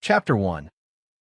Chapter 1.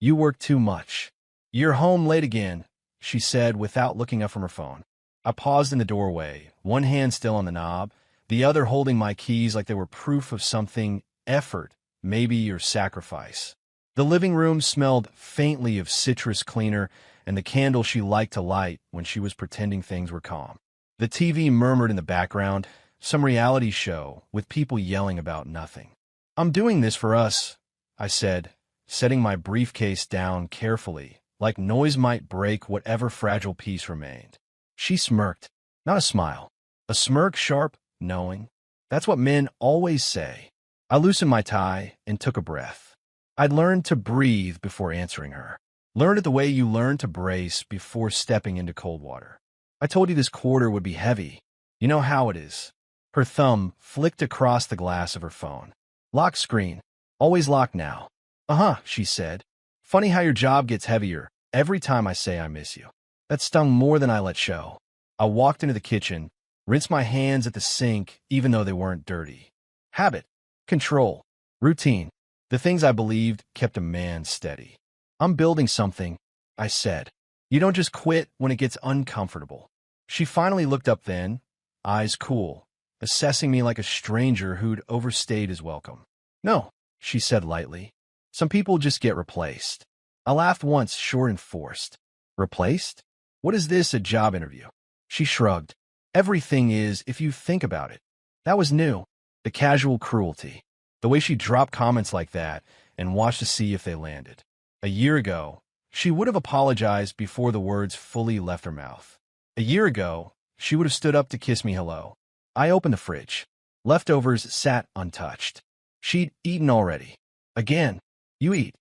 You work too much. You're home late again, she said without looking up from her phone. I paused in the doorway, one hand still on the knob, the other holding my keys like they were proof of something, effort, maybe your sacrifice. The living room smelled faintly of citrus cleaner and the candle she liked to light when she was pretending things were calm. The TV murmured in the background, some reality show with people yelling about nothing. I'm doing this for us, I said, setting my briefcase down carefully, like noise might break whatever fragile piece remained. She smirked, not a smile. A smirk sharp, knowing. That's what men always say. I loosened my tie and took a breath. I'd learned to breathe before answering her. Learned it the way you learn to brace before stepping into cold water. I told you this quarter would be heavy. You know how it is. Her thumb flicked across the glass of her phone. Lock screen. Always locked now. Uh-huh, she said. Funny how your job gets heavier every time I say I miss you. That stung more than I let show. I walked into the kitchen, rinsed my hands at the sink even though they weren't dirty. Habit, control, routine. The things I believed kept a man steady. I'm building something, I said. You don't just quit when it gets uncomfortable. She finally looked up then, eyes cool, assessing me like a stranger who'd overstayed his welcome. No, she said lightly. Some people just get replaced. I laughed once, short and forced. Replaced? What is this, a job interview? She shrugged. Everything is, if you think about it. That was new. The casual cruelty. The way she dropped comments like that and watched to see if they landed. A year ago, she would have apologized before the words fully left her mouth. A year ago, she would have stood up to kiss me hello. I opened the fridge. Leftovers sat untouched. She'd eaten already. Again. You eat?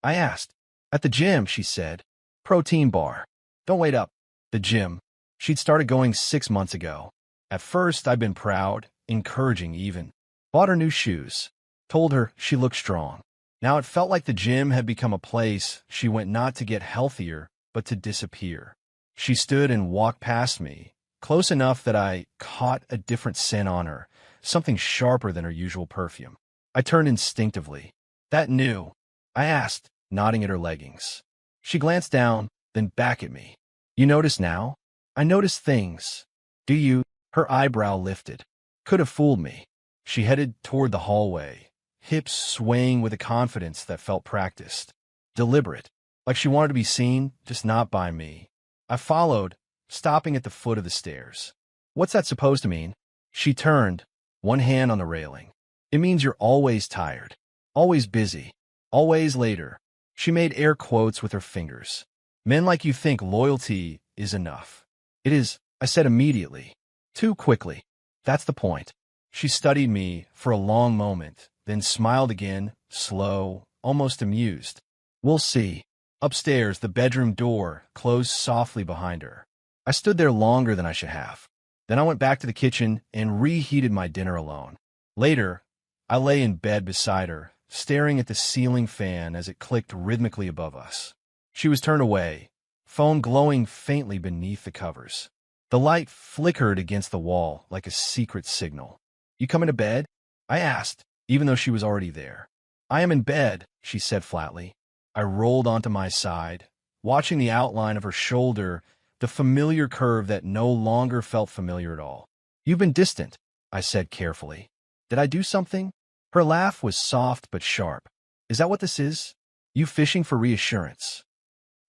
I asked. At the gym, she said. Protein bar. Don't wait up. The gym. She'd started going 6 months ago. At first, I'd been proud, encouraging even. Bought her new shoes. Told her she looked strong. Now it felt like the gym had become a place she went not to get healthier, but to disappear. She stood and walked past me, close enough that I caught a different scent on her, something sharper than her usual perfume. I turned instinctively. That new? I asked, nodding at her leggings. She glanced down, then back at me. You notice now? I notice things. Do you? Her eyebrow lifted. Could have fooled me. She headed toward the hallway, hips swaying with a confidence that felt practiced. Deliberate. Like she wanted to be seen, just not by me. I followed, stopping at the foot of the stairs. What's that supposed to mean? She turned, one hand on the railing. It means you're always tired. Always busy. Always later. She made air quotes with her fingers. Men like you think loyalty is enough. It is, I said immediately. Too quickly. That's the point. She studied me for a long moment, then smiled again, slow, almost amused. We'll see. Upstairs, the bedroom door closed softly behind her. I stood there longer than I should have. Then I went back to the kitchen and reheated my dinner alone. Later, I lay in bed beside her, staring at the ceiling fan as it clicked rhythmically above us. She was turned away, phone glowing faintly beneath the covers. The light flickered against the wall like a secret signal. You coming to bed? I asked, even though she was already there. I am in bed, she said flatly. I rolled onto my side, watching the outline of her shoulder, the familiar curve that no longer felt familiar at all. You've been distant, I said carefully. Did I do something? Her laugh was soft but sharp. Is that what this is? You fishing for reassurance?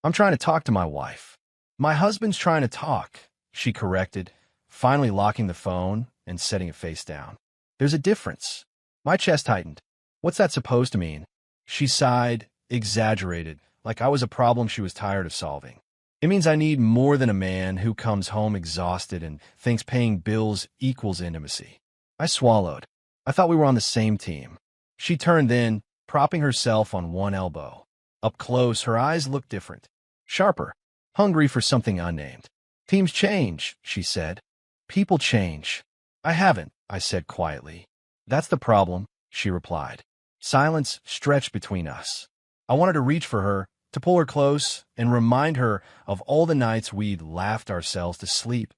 I'm trying to talk to my wife. My husband's trying to talk, she corrected, finally locking the phone and setting it face down. There's a difference. My chest tightened. What's that supposed to mean? She sighed, exaggerated, like I was a problem she was tired of solving. It means I need more than a man who comes home exhausted and thinks paying bills equals intimacy. I swallowed. I thought we were on the same team. She turned then, propping herself on one elbow. Up close, her eyes looked different. Sharper. Hungry for something unnamed. Teams change, she said. People change. I haven't, I said quietly. That's the problem, she replied. Silence stretched between us. I wanted to reach for her, to pull her close, and remind her of all the nights we'd laughed ourselves to sleep,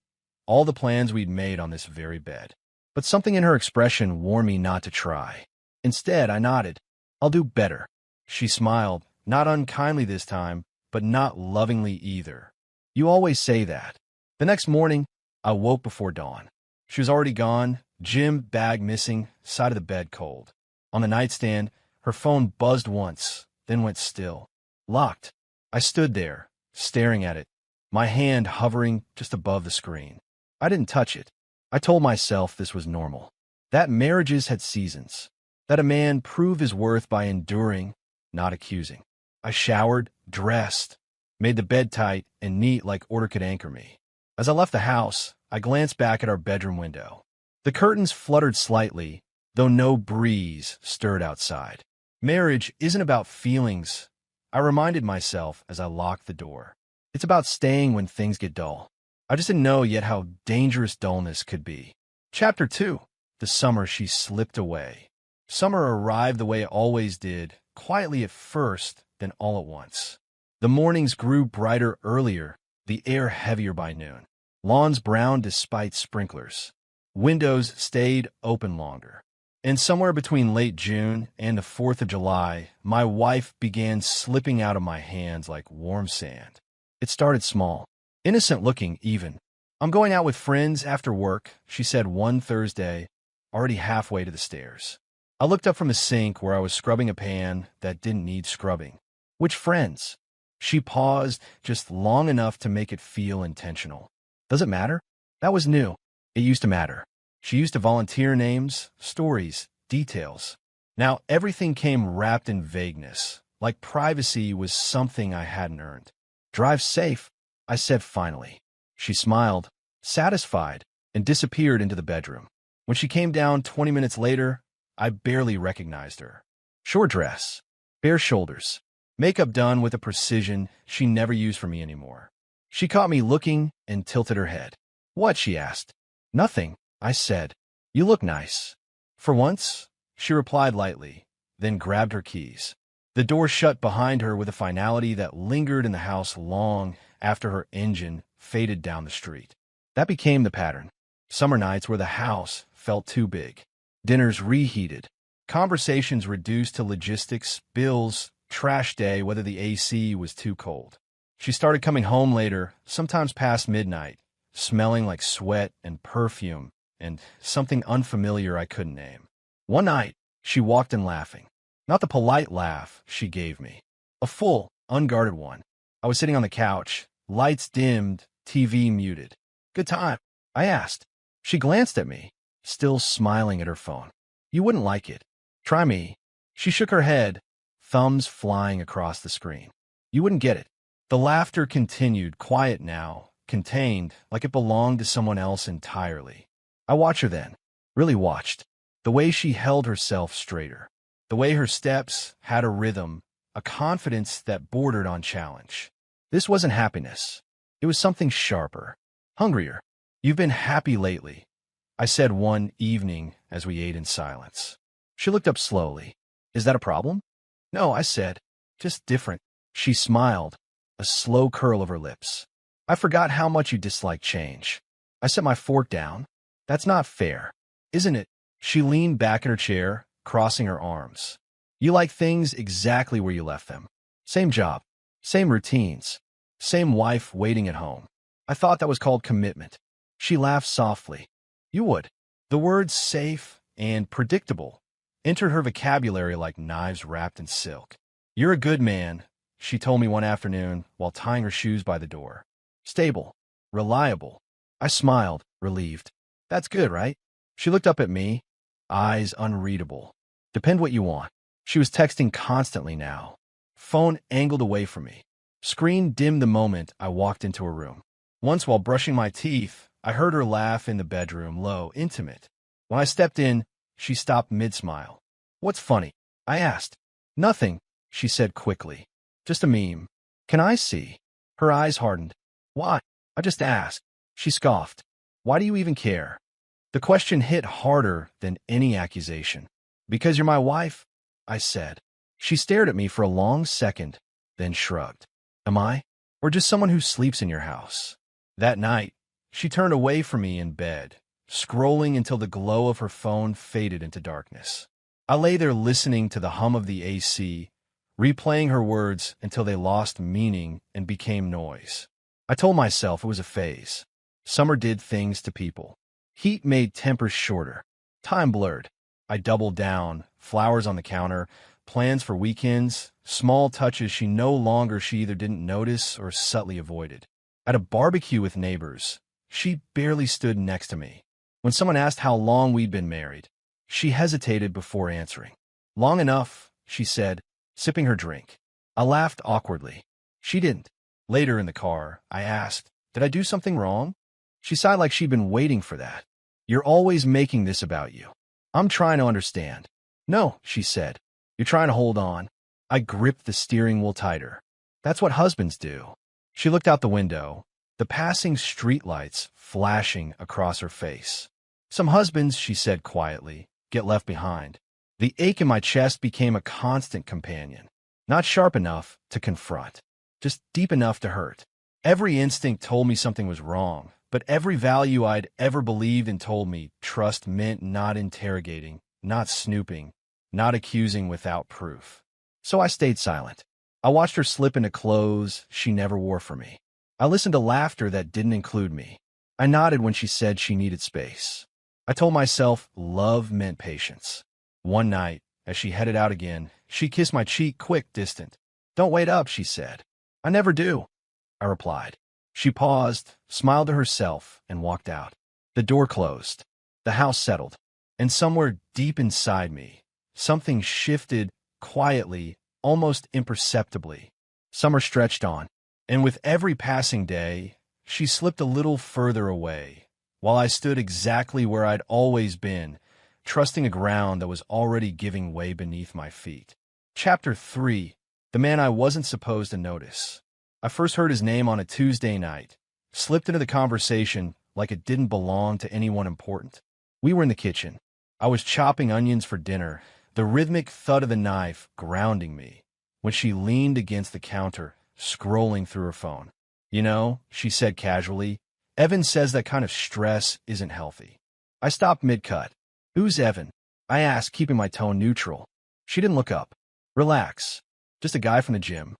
all the plans we'd made on this very bed. But something in her expression warned me not to try. Instead, I nodded. I'll do better. She smiled, not unkindly this time, but not lovingly either. You always say that. The next morning, I woke before dawn. She was already gone, gym bag missing, side of the bed cold. On the nightstand, her phone buzzed once, then went still. Locked. I stood there, staring at it, my hand hovering just above the screen. I didn't touch it. I told myself this was normal. That marriages had seasons. That a man proved his worth by enduring, not accusing. I showered, dressed, made the bed tight and neat like order could anchor me. As I left the house, I glanced back at our bedroom window. The curtains fluttered slightly, though no breeze stirred outside. Marriage isn't about feelings, I reminded myself as I locked the door. It's about staying when things get dull. I just didn't know yet how dangerous dullness could be. Chapter 2. The summer she slipped away. Summer arrived the way it always did, quietly at first, then all at once. The mornings grew brighter earlier, the air heavier by noon. Lawns browned despite sprinklers. Windows stayed open longer. And somewhere between late June and the 4th of July, my wife began slipping out of my hands like warm sand. It started small, innocent-looking even. "I'm going out with friends after work," she said one Thursday, already halfway to the stairs. I looked up from the sink where I was scrubbing a pan that didn't need scrubbing. "Which friends?" She paused just long enough to make it feel intentional. "Does it matter?" That was new. It used to matter. She used to volunteer names, stories, details. Now everything came wrapped in vagueness, like privacy was something I hadn't earned. "Drive safe," I said finally. She smiled, satisfied, and disappeared into the bedroom. When she came down 20 minutes later, I barely recognized her. Short dress, bare shoulders, makeup done with a precision she never used for me anymore. She caught me looking and tilted her head. "What?" she asked. "Nothing," I said. "You look nice." "For once," she replied lightly, then grabbed her keys. The door shut behind her with a finality that lingered in the house long after her engine faded down the street. That became the pattern. Summer nights where the house felt too big. Dinners reheated. Conversations reduced to logistics, bills, trash day, whether the AC was too cold. She started coming home later, sometimes past midnight, smelling like sweat and perfume and something unfamiliar I couldn't name. One night, she walked in laughing. Not the polite laugh she gave me. A full, unguarded one. I was sitting on the couch, lights dimmed, TV muted. "Good time?" I asked. She glanced at me, still smiling at her phone. "You wouldn't like it. Try me." She shook her head, thumbs flying across the screen. "You wouldn't get it." The laughter continued, quiet now, contained, like it belonged to someone else entirely. I watched her then, really watched. The way she held herself straighter. The way her steps had a rhythm, a confidence that bordered on challenge. This wasn't happiness. It was something sharper, hungrier. "You've been happy lately," I said one evening as we ate in silence. She looked up slowly. "Is that a problem?" "No," I said. "Just different." She smiled, a slow curl of her lips. "I forgot how much you dislike change." I set my fork down. "That's not fair, isn't it?" She leaned back in her chair, crossing her arms. "You like things exactly where you left them. Same job, same routines, same wife waiting at home." I thought that was called commitment. She laughed softly. "You would." The words safe and predictable entered her vocabulary like knives wrapped in silk. "You're a good man," she told me one afternoon while tying her shoes by the door. "Stable, reliable." I smiled, relieved. "That's good, right?" She looked up at me, eyes unreadable. "Depend what you want." She was texting constantly now. Phone angled away from me. Screen dimmed the moment I walked into her room. Once while brushing my teeth, I heard her laugh in the bedroom, low, intimate. When I stepped in, she stopped mid-smile. "What's funny?" I asked. "Nothing," she said quickly. "Just a meme." "Can I see?" Her eyes hardened. "Why?" I just asked. She scoffed. "Why do you even care?" The question hit harder than any accusation. "Because you're my wife," I said. She stared at me for a long second, then shrugged. "Am I? Or just someone who sleeps in your house?" That night, she turned away from me in bed, scrolling until the glow of her phone faded into darkness. I lay there listening to the hum of the AC, replaying her words until they lost meaning and became noise. I told myself it was a phase. Summer did things to people. Heat made tempers shorter. Time blurred. I doubled down, flowers on the counter, plans for weekends, small touches she either didn't notice or subtly avoided. At a barbecue with neighbors, she barely stood next to me. When someone asked how long we'd been married, she hesitated before answering. Long enough, she said, sipping her drink. I laughed awkwardly. She didn't. Later in the car, I asked, "Did I do something wrong?" She sighed like she'd been waiting for that. "You're always making this about you." "I'm trying to understand." "No," she said. "You're trying to hold on." I gripped the steering wheel tighter. "That's what husbands do." She looked out the window, the passing streetlights flashing across her face. "Some husbands," she said quietly, "get left behind." The ache in my chest became a constant companion. Not sharp enough to confront, just deep enough to hurt. Every instinct told me something was wrong, but every value I'd ever believed in told me trust meant not interrogating, not snooping, not accusing without proof. So I stayed silent. I watched her slip into clothes she never wore for me. I listened to laughter that didn't include me. I nodded when she said she needed space. I told myself love meant patience. One night, as she headed out again, she kissed my cheek, quick, distant. "Don't wait up," she said. "I never do," I replied. She paused, smiled to herself, and walked out. The door closed. The house settled. And somewhere deep inside me, something shifted quietly, almost imperceptibly. Summer stretched on, and with every passing day, she slipped a little further away, while I stood exactly where I'd always been, trusting a ground that was already giving way beneath my feet. Chapter 3. The man I wasn't supposed to notice. I first heard his name on a Tuesday night, slipped into the conversation like it didn't belong to anyone important. We were in the kitchen. I was chopping onions for dinner, the rhythmic thud of the knife grounding me, when she leaned against the counter, scrolling through her phone. "You know," she said casually, "Evan says that kind of stress isn't healthy." I stopped mid-cut. "Who's Evan?" I asked, keeping my tone neutral. She didn't look up. "Relax. Just a guy from the gym."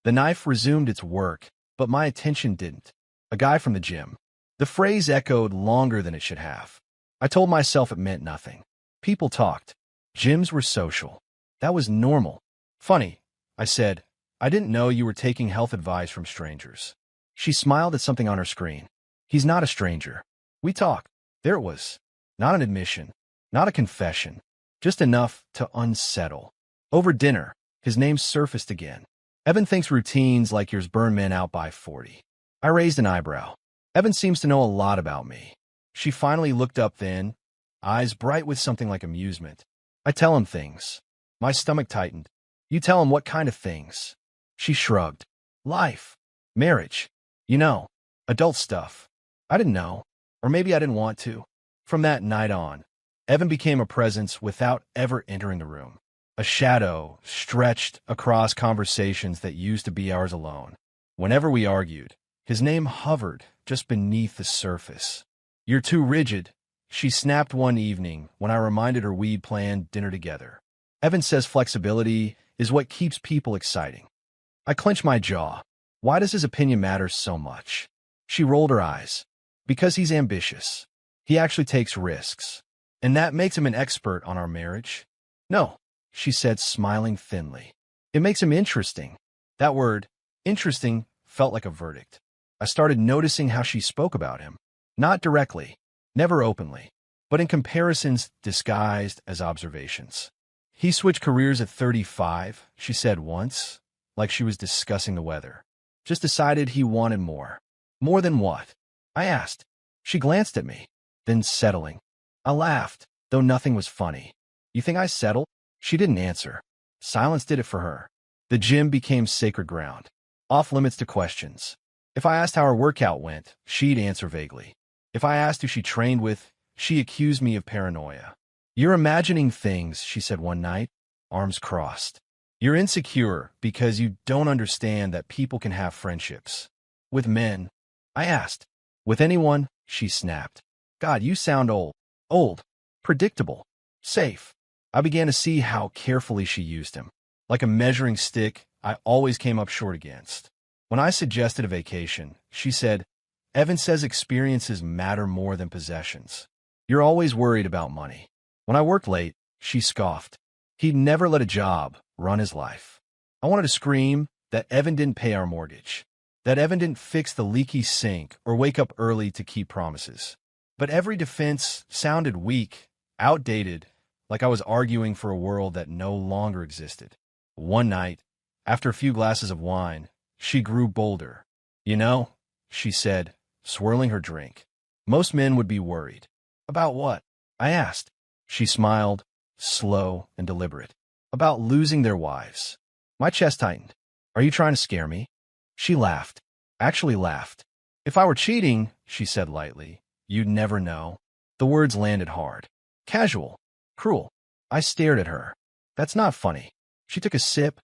The knife resumed its work, but my attention didn't. A guy from the gym. The phrase echoed longer than it should have. I told myself it meant nothing. People talked. Gyms were social. That was normal. "Funny," I said. "I didn't know you were taking health advice from strangers." She smiled at something on her screen. "He's not a stranger. We talk." There it was. Not an admission. Not a confession. Just enough to unsettle. Over dinner, his name surfaced again. "Evan thinks routines like yours burn men out by 40. I raised an eyebrow. "Evan seems to know a lot about me." She finally looked up then, eyes bright with something like amusement. "I tell him things." My stomach tightened. "You tell him what kind of things?" She shrugged. "Life. Marriage. You know, adult stuff." I didn't know. Or maybe I didn't want to. From that night on, Evan became a presence without ever entering the room. A shadow stretched across conversations that used to be ours alone. Whenever we argued, his name hovered just beneath the surface. "You're too rigid," she snapped one evening when I reminded her we'd planned dinner together. "Evan says flexibility is what keeps people exciting." I clenched my jaw. Why does his opinion matter so much? She rolled her eyes. "Because he's ambitious. He actually takes risks. And that makes him an expert on our marriage." "No," she said, smiling thinly. "It makes him interesting." That word, interesting, felt like a verdict. I started noticing how she spoke about him. Not directly, never openly, but in comparisons disguised as observations. "He switched careers at 35, she said once, like she was discussing the weather. Just decided he wanted more." "More than what?" I asked. She glanced at me, then settling. I laughed, though nothing was funny. "You think I settled?" She didn't answer. Silence did it for her. The gym became sacred ground, off limits to questions. If I asked how her workout went, she'd answer vaguely. If I asked who she trained with, she accused me of paranoia. "You're imagining things," she said one night, arms crossed. "You're insecure because you don't understand that people can have friendships." "With men?" I asked. "With anyone," she snapped. "God, you sound old. Old. Predictable. Safe." I began to see how carefully she used him. like a measuring stick I always came up short against. When I suggested a vacation, she said, "Evan says experiences matter more than possessions. You're always worried about money." When I worked late, she scoffed. He'd never let a job run his life. I wanted to scream that Evan didn't pay our mortgage, that Evan didn't fix the leaky sink or wake up early to keep promises. But every defense sounded weak, outdated, like I was arguing for a world that no longer existed. One night, after a few glasses of wine, she grew bolder. "You know," she said, swirling her drink, "most men would be worried." "About what?" I asked. She smiled, slow and deliberate. "About losing their wives." My chest tightened. "Are you trying to scare me?" She laughed. Actually laughed. "If I were cheating," she said lightly, "you'd never know." The words landed hard. Casual. Cruel. I stared at her. "That's not funny." She took a sip,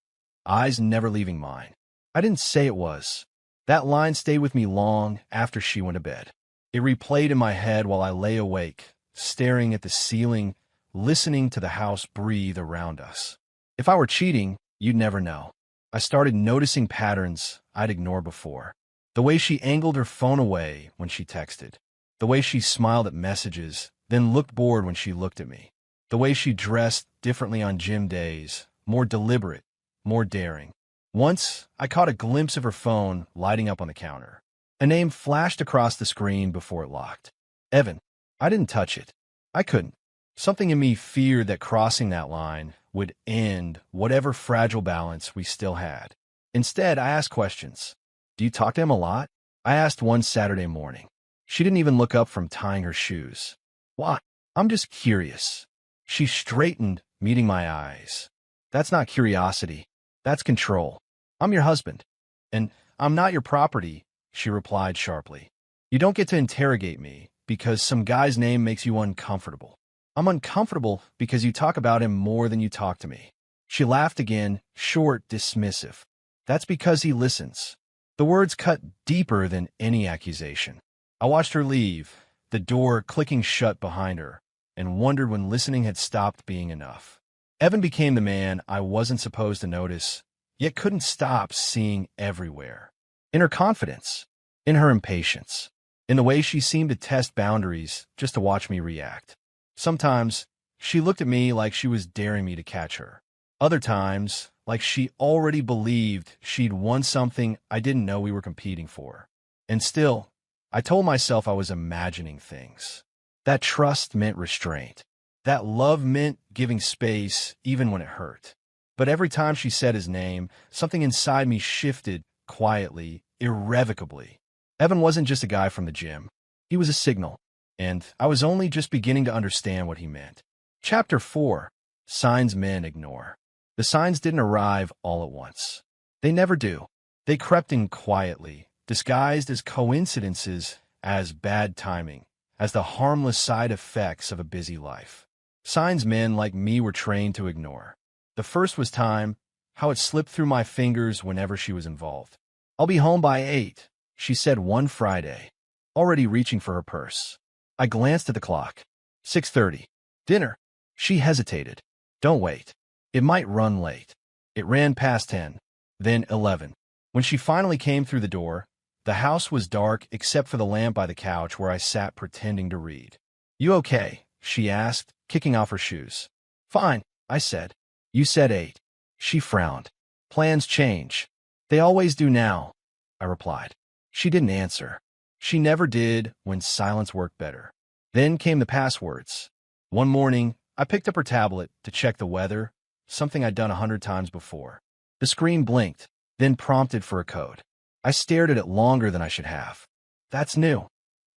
eyes never leaving mine. "I didn't say it was." That line stayed with me long after she went to bed. It replayed in my head while I lay awake, staring at the ceiling, listening to the house breathe around us. If I were cheating, you'd never know. I started noticing patterns I'd ignored before. The way she angled her phone away when she texted. The way she smiled at messages, then looked bored when she looked at me. The way she dressed differently on gym days, more deliberate, more daring. Once, I caught a glimpse of her phone lighting up on the counter. A name flashed across the screen before it locked. Evan. I didn't touch it. I couldn't. Something in me feared that crossing that line would end whatever fragile balance we still had. Instead, I asked questions. "Do you talk to him a lot?" I asked one Saturday morning. She didn't even look up from tying her shoes. "Why?" "I'm just curious." She straightened, meeting my eyes. "That's not curiosity. That's control. I'm your husband. And I'm not your property," she replied sharply. "You don't get to interrogate me because some guy's name makes you uncomfortable. I'm uncomfortable because you talk about him more than you talk to me." She laughed again, short, dismissive. "That's because he listens." The words cut deeper than any accusation. I watched her leave, the door clicking shut behind her, and wondered when listening had stopped being enough. Evan became the man I wasn't supposed to notice, yet couldn't stop seeing everywhere. In her confidence, in her impatience, in the way she seemed to test boundaries just to watch me react. Sometimes, she looked at me like she was daring me to catch her. Other times, like she already believed she'd won something I didn't know we were competing for. And still, I told myself I was imagining things. That trust meant restraint. That love meant giving space even when it hurt. But every time she said his name, something inside me shifted quietly, irrevocably. Evan wasn't just a guy from the gym. He was a signal, and I was only just beginning to understand what he meant. Chapter 4. Signs Men Ignore. The signs didn't arrive all at once. They never do. They crept in quietly, disguised as coincidences, as bad timing, as the harmless side effects of a busy life. Signs men like me were trained to ignore. The first was time, how it slipped through my fingers whenever she was involved. "I'll be home by 8, she said one Friday, already reaching for her purse. I glanced at the clock. 6:30. "Dinner." She hesitated. "Don't wait. It might run late." It ran past 10, then 11. When she finally came through the door, the house was dark except for the lamp by the couch where I sat pretending to read. "You okay?" she asked, kicking off her shoes. "Fine," I said. "You said 8. She frowned. "Plans change. They always do now," I replied. She didn't answer. She never did when silence worked better. Then came the passwords. One morning, I picked up her tablet to check the weather, something I'd done 100 times before. The screen blinked, then prompted for a code. I stared at it longer than I should have. "That's new,"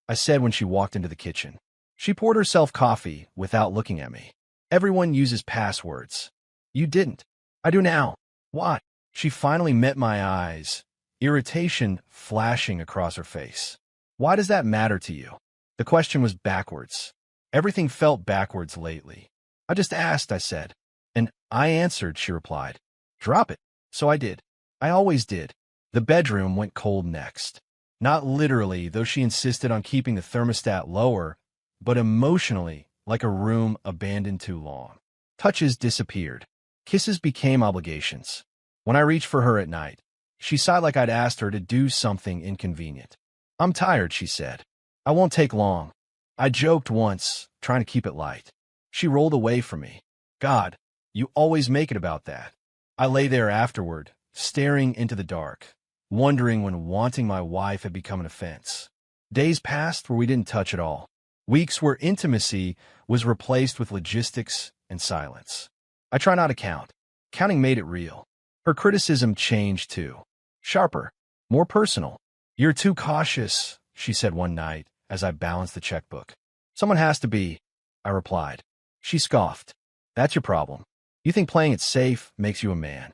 I said when she walked into the kitchen. She poured herself coffee without looking at me. "Everyone uses passwords." "You didn't." "I do now." "Why?" She finally met my eyes, irritation flashing across her face. "Why does that matter to you?" The question was backwards. Everything felt backwards lately. "I just asked," I said. "And I answered," she replied. "Drop it." So I did. I always did. The bedroom went cold next. Not literally, though she insisted on keeping the thermostat lower, but emotionally, like a room abandoned too long. Touches disappeared. Kisses became obligations. When I reached for her at night, she sighed like I'd asked her to do something inconvenient. "I'm tired," she said. "I won't take long." I joked once, trying to keep it light. She rolled away from me. "God, you always make it about that." I lay there afterward, staring into the dark, wondering when wanting my wife had become an offense. Days passed where we didn't touch at all. Weeks where intimacy was replaced with logistics and silence. I try not to count. Counting made it real. Her criticism changed too. Sharper, more personal. "You're too cautious," she said one night as I balanced the checkbook. "Someone has to be," I replied. She scoffed. "That's your problem. You think playing it safe makes you a man."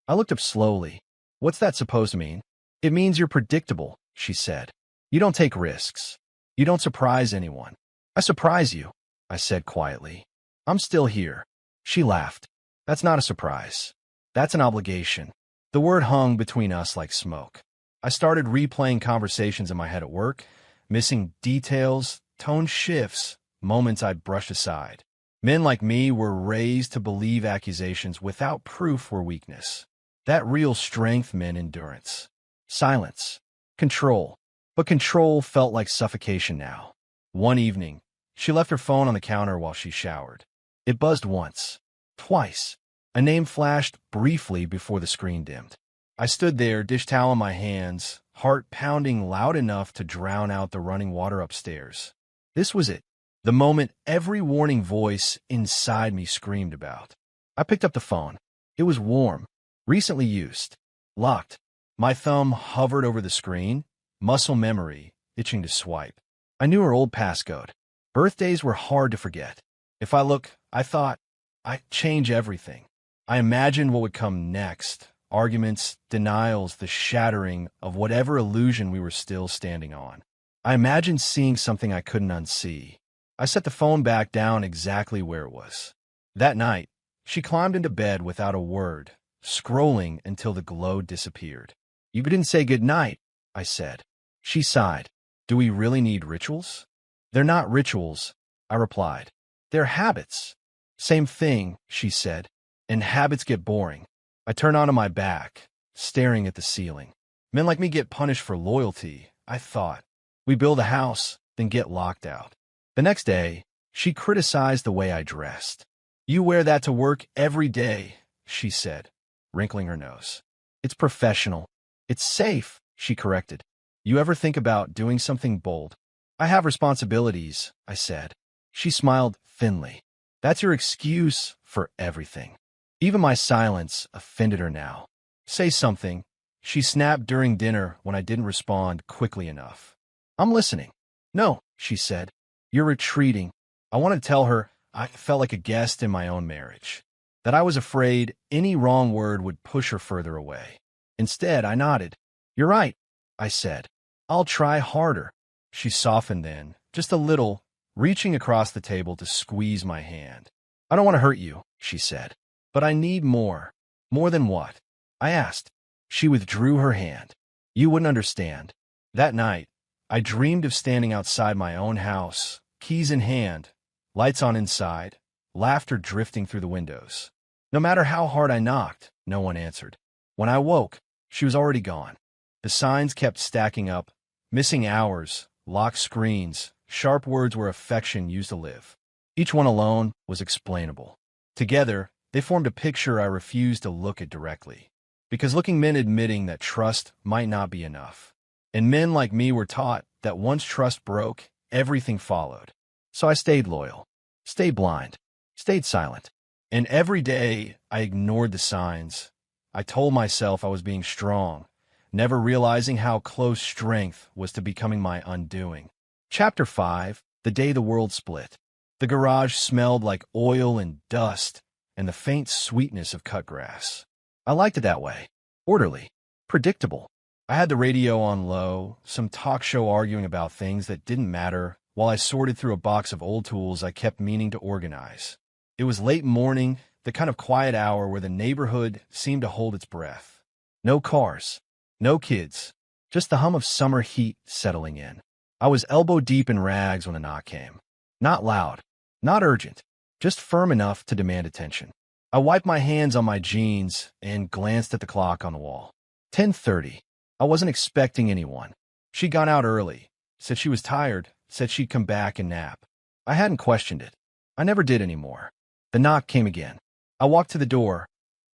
I looked up slowly. "What's that supposed to mean?" "It means you're predictable," she said. "You don't take risks. You don't surprise anyone." "I surprise you," I said quietly. "I'm still here." She laughed. "That's not a surprise. That's an obligation." The word hung between us like smoke. I started replaying conversations in my head at work, missing details, tone shifts, moments I'd brushed aside. Men like me were raised to believe accusations without proof were weakness. That real strength meant endurance. Silence. Control. But control felt like suffocation now. One evening, she left her phone on the counter while she showered. It buzzed once. Twice. A name flashed briefly before the screen dimmed. I stood there, dish towel in my hands, heart pounding loud enough to drown out the running water upstairs. This was it. The moment every warning voice inside me screamed about. I picked up the phone. It was warm, recently used, locked. My thumb hovered over the screen, muscle memory, itching to swipe. I knew her old passcode. Birthdays were hard to forget. If I look, I thought, I'd change everything. I imagined what would come next. Arguments, denials, the shattering of whatever illusion we were still standing on. I imagined seeing something I couldn't unsee. I set the phone back down exactly where it was. That night, she climbed into bed without a word, scrolling until the glow disappeared. "You didn't say good night," I said. She sighed. "Do we really need rituals?" "They're not rituals," I replied. "They're habits." "Same thing," she said. "And habits get boring." I turned onto my back, staring at the ceiling. Men like me get punished for loyalty, I thought. We build a house, then get locked out. The next day, she criticized the way I dressed. "You wear that to work every day," she said, wrinkling her nose. "It's professional. It's safe," she corrected. "You ever think about doing something bold?" "I have responsibilities," I said. She smiled thinly. "That's your excuse for everything." Even my silence offended her now. "Say something," she snapped during dinner when I didn't respond quickly enough. "I'm listening." "No," she said. "You're retreating." I wanted to tell her I felt like a guest in my own marriage, that I was afraid any wrong word would push her further away. Instead, I nodded. "You're right," I said. "I'll try harder." She softened then, just a little, reaching across the table to squeeze my hand. "I don't want to hurt you," she said. "But I need more." "More than what?" I asked. She withdrew her hand. "You wouldn't understand." That night, I dreamed of standing outside my own house, keys in hand, lights on inside, laughter drifting through the windows. No matter how hard I knocked, no one answered. When I woke, she was already gone. The signs kept stacking up, missing hours, locked screens, sharp words where affection used to live. Each one alone was explainable. Together, they formed a picture I refused to look at directly. Because looking meant admitting that trust might not be enough. And men like me were taught that once trust broke, everything followed. So I stayed loyal, stayed blind, stayed silent. And every day, I ignored the signs. I told myself I was being strong, never realizing how close strength was to becoming my undoing. Chapter 5, The Day the World Split. The garage smelled like oil and dust, and the faint sweetness of cut grass. I liked it that way. Orderly. Predictable. I had the radio on low, some talk show arguing about things that didn't matter, while I sorted through a box of old tools I kept meaning to organize. It was late morning, the kind of quiet hour where the neighborhood seemed to hold its breath. No cars. No kids. Just the hum of summer heat settling in. I was elbow deep in rags when the knock came. Not loud. Not urgent. Just firm enough to demand attention. I wiped my hands on my jeans and glanced at the clock on the wall. 10:30. I wasn't expecting anyone. She'd gone out early, said she was tired, said she'd come back and nap. I hadn't questioned it. I never did anymore. The knock came again. I walked to the door,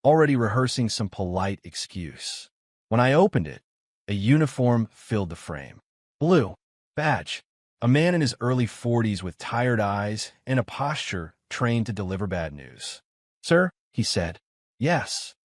already rehearsing some polite excuse. When I opened it, a uniform filled the frame. Blue. Badge. A man in his early 40s with tired eyes and a posture trained to deliver bad news. "Sir," he said. "Yes.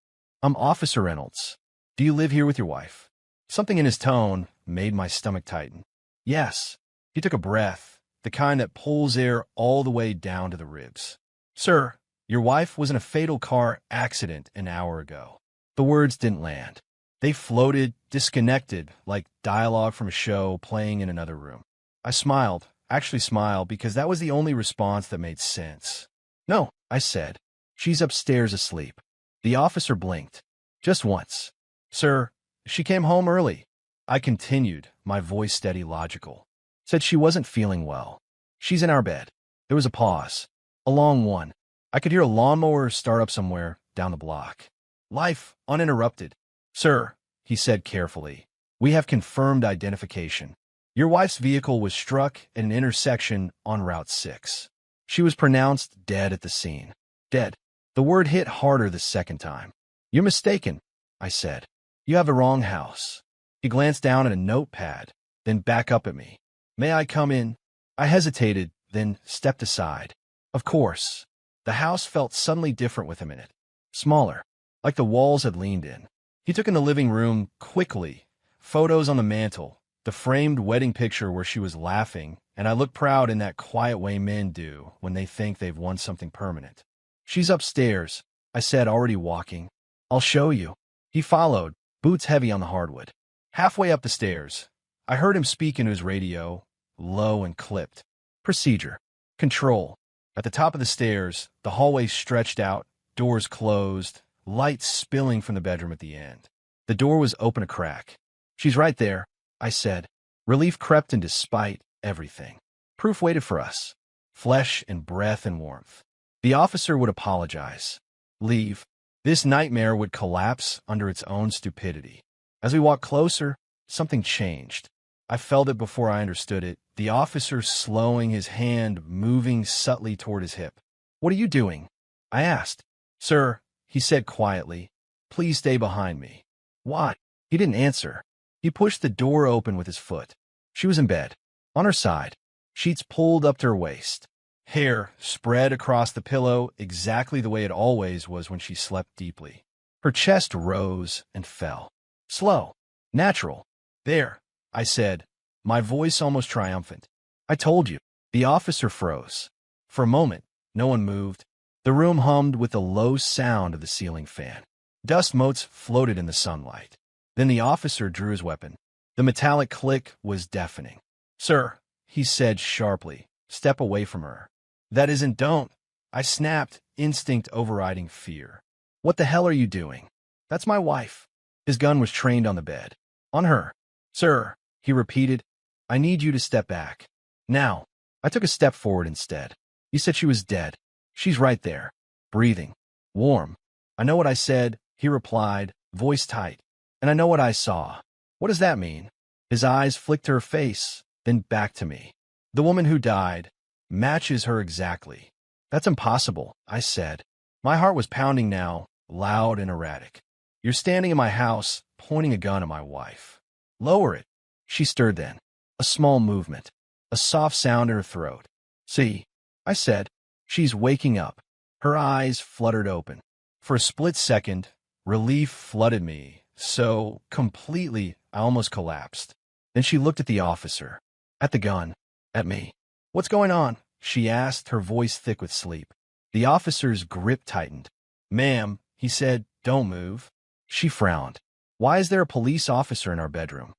I'm Officer Reynolds. Do you live here with your wife?" Something in his tone made my stomach tighten. "Yes." He took a breath, the kind that pulls air all the way down to the ribs. "Sir, your wife was in a fatal car accident an hour ago." The words didn't land. They floated, disconnected, like dialogue from a show playing in another room. I smiled, actually smiled, because that was the only response that made sense. "No," I said. "She's upstairs asleep." The officer blinked. "Just once." "Sir, she came home early." I continued, my voice steady, logical. "Said she wasn't feeling well. She's in our bed." There was a pause. A long one. I could hear a lawnmower start up somewhere down the block. Life uninterrupted. "Sir," he said carefully, "we have confirmed identification. Your wife's vehicle was struck at an intersection on Route 6. She was pronounced dead at the scene." Dead. The word hit harder the second time. "You're mistaken," I said. "You have the wrong house." He glanced down at a notepad, then back up at me. "May I come in?" I hesitated, then stepped aside. Of course. The house felt suddenly different with him in it. Smaller, like the walls had leaned in. He took in the living room quickly, photos on the mantel, the framed wedding picture where she was laughing, and I looked proud in that quiet way men do when they think they've won something permanent. "She's upstairs," I said, already walking. "I'll show you." He followed, boots heavy on the hardwood. Halfway up the stairs, I heard him speak into his radio, low and clipped. "Procedure. Control." At the top of the stairs, the hallway stretched out, doors closed, light spilling from the bedroom at the end. The door was open a crack. "She's right there," I said. Relief crept in despite everything. Proof waited for us. Flesh and breath and warmth. The officer would apologize. Leave. This nightmare would collapse under its own stupidity. As we walked closer, something changed. I felt it before I understood it, the officer slowing, his hand moving subtly toward his hip. "What are you doing?" I asked. "Sir," he said quietly, "please stay behind me." "Why?" He didn't answer. He pushed the door open with his foot. She was in bed, on her side, sheets pulled up to her waist. Hair spread across the pillow exactly the way it always was when she slept deeply. Her chest rose and fell. Slow. Natural. "There," I said, my voice almost triumphant. "I told you." The officer froze. For a moment, no one moved. The room hummed with the low sound of the ceiling fan. Dust motes floated in the sunlight. Then the officer drew his weapon. The metallic click was deafening. "Sir," he said sharply, "step away from her." "That isn't don't." I snapped, instinct overriding fear. "What the hell are you doing?" "That's my wife." His gun was trained on the bed. "On her." "Sir," he repeated, "I need you to step back. Now." I took a step forward instead. "You said she was dead." "She's right there. Breathing. Warm." "I know what I said," he replied, voice tight. "And I know what I saw." "What does that mean?" His eyes flicked to her face, then back to me. "The woman who died matches her exactly." "That's impossible," I said. My heart was pounding now, loud and erratic. "You're standing in my house, pointing a gun at my wife." "Lower it." She stirred then. A small movement. A soft sound in her throat. "See," I said. "She's waking up." Her eyes fluttered open. For a split second, relief flooded me, so completely I almost collapsed. Then she looked at the officer, at the gun, at me. "What's going on?" she asked, her voice thick with sleep. The officer's grip tightened. "Ma'am," he said, "don't move." She frowned. "Why is there a police officer in our bedroom?"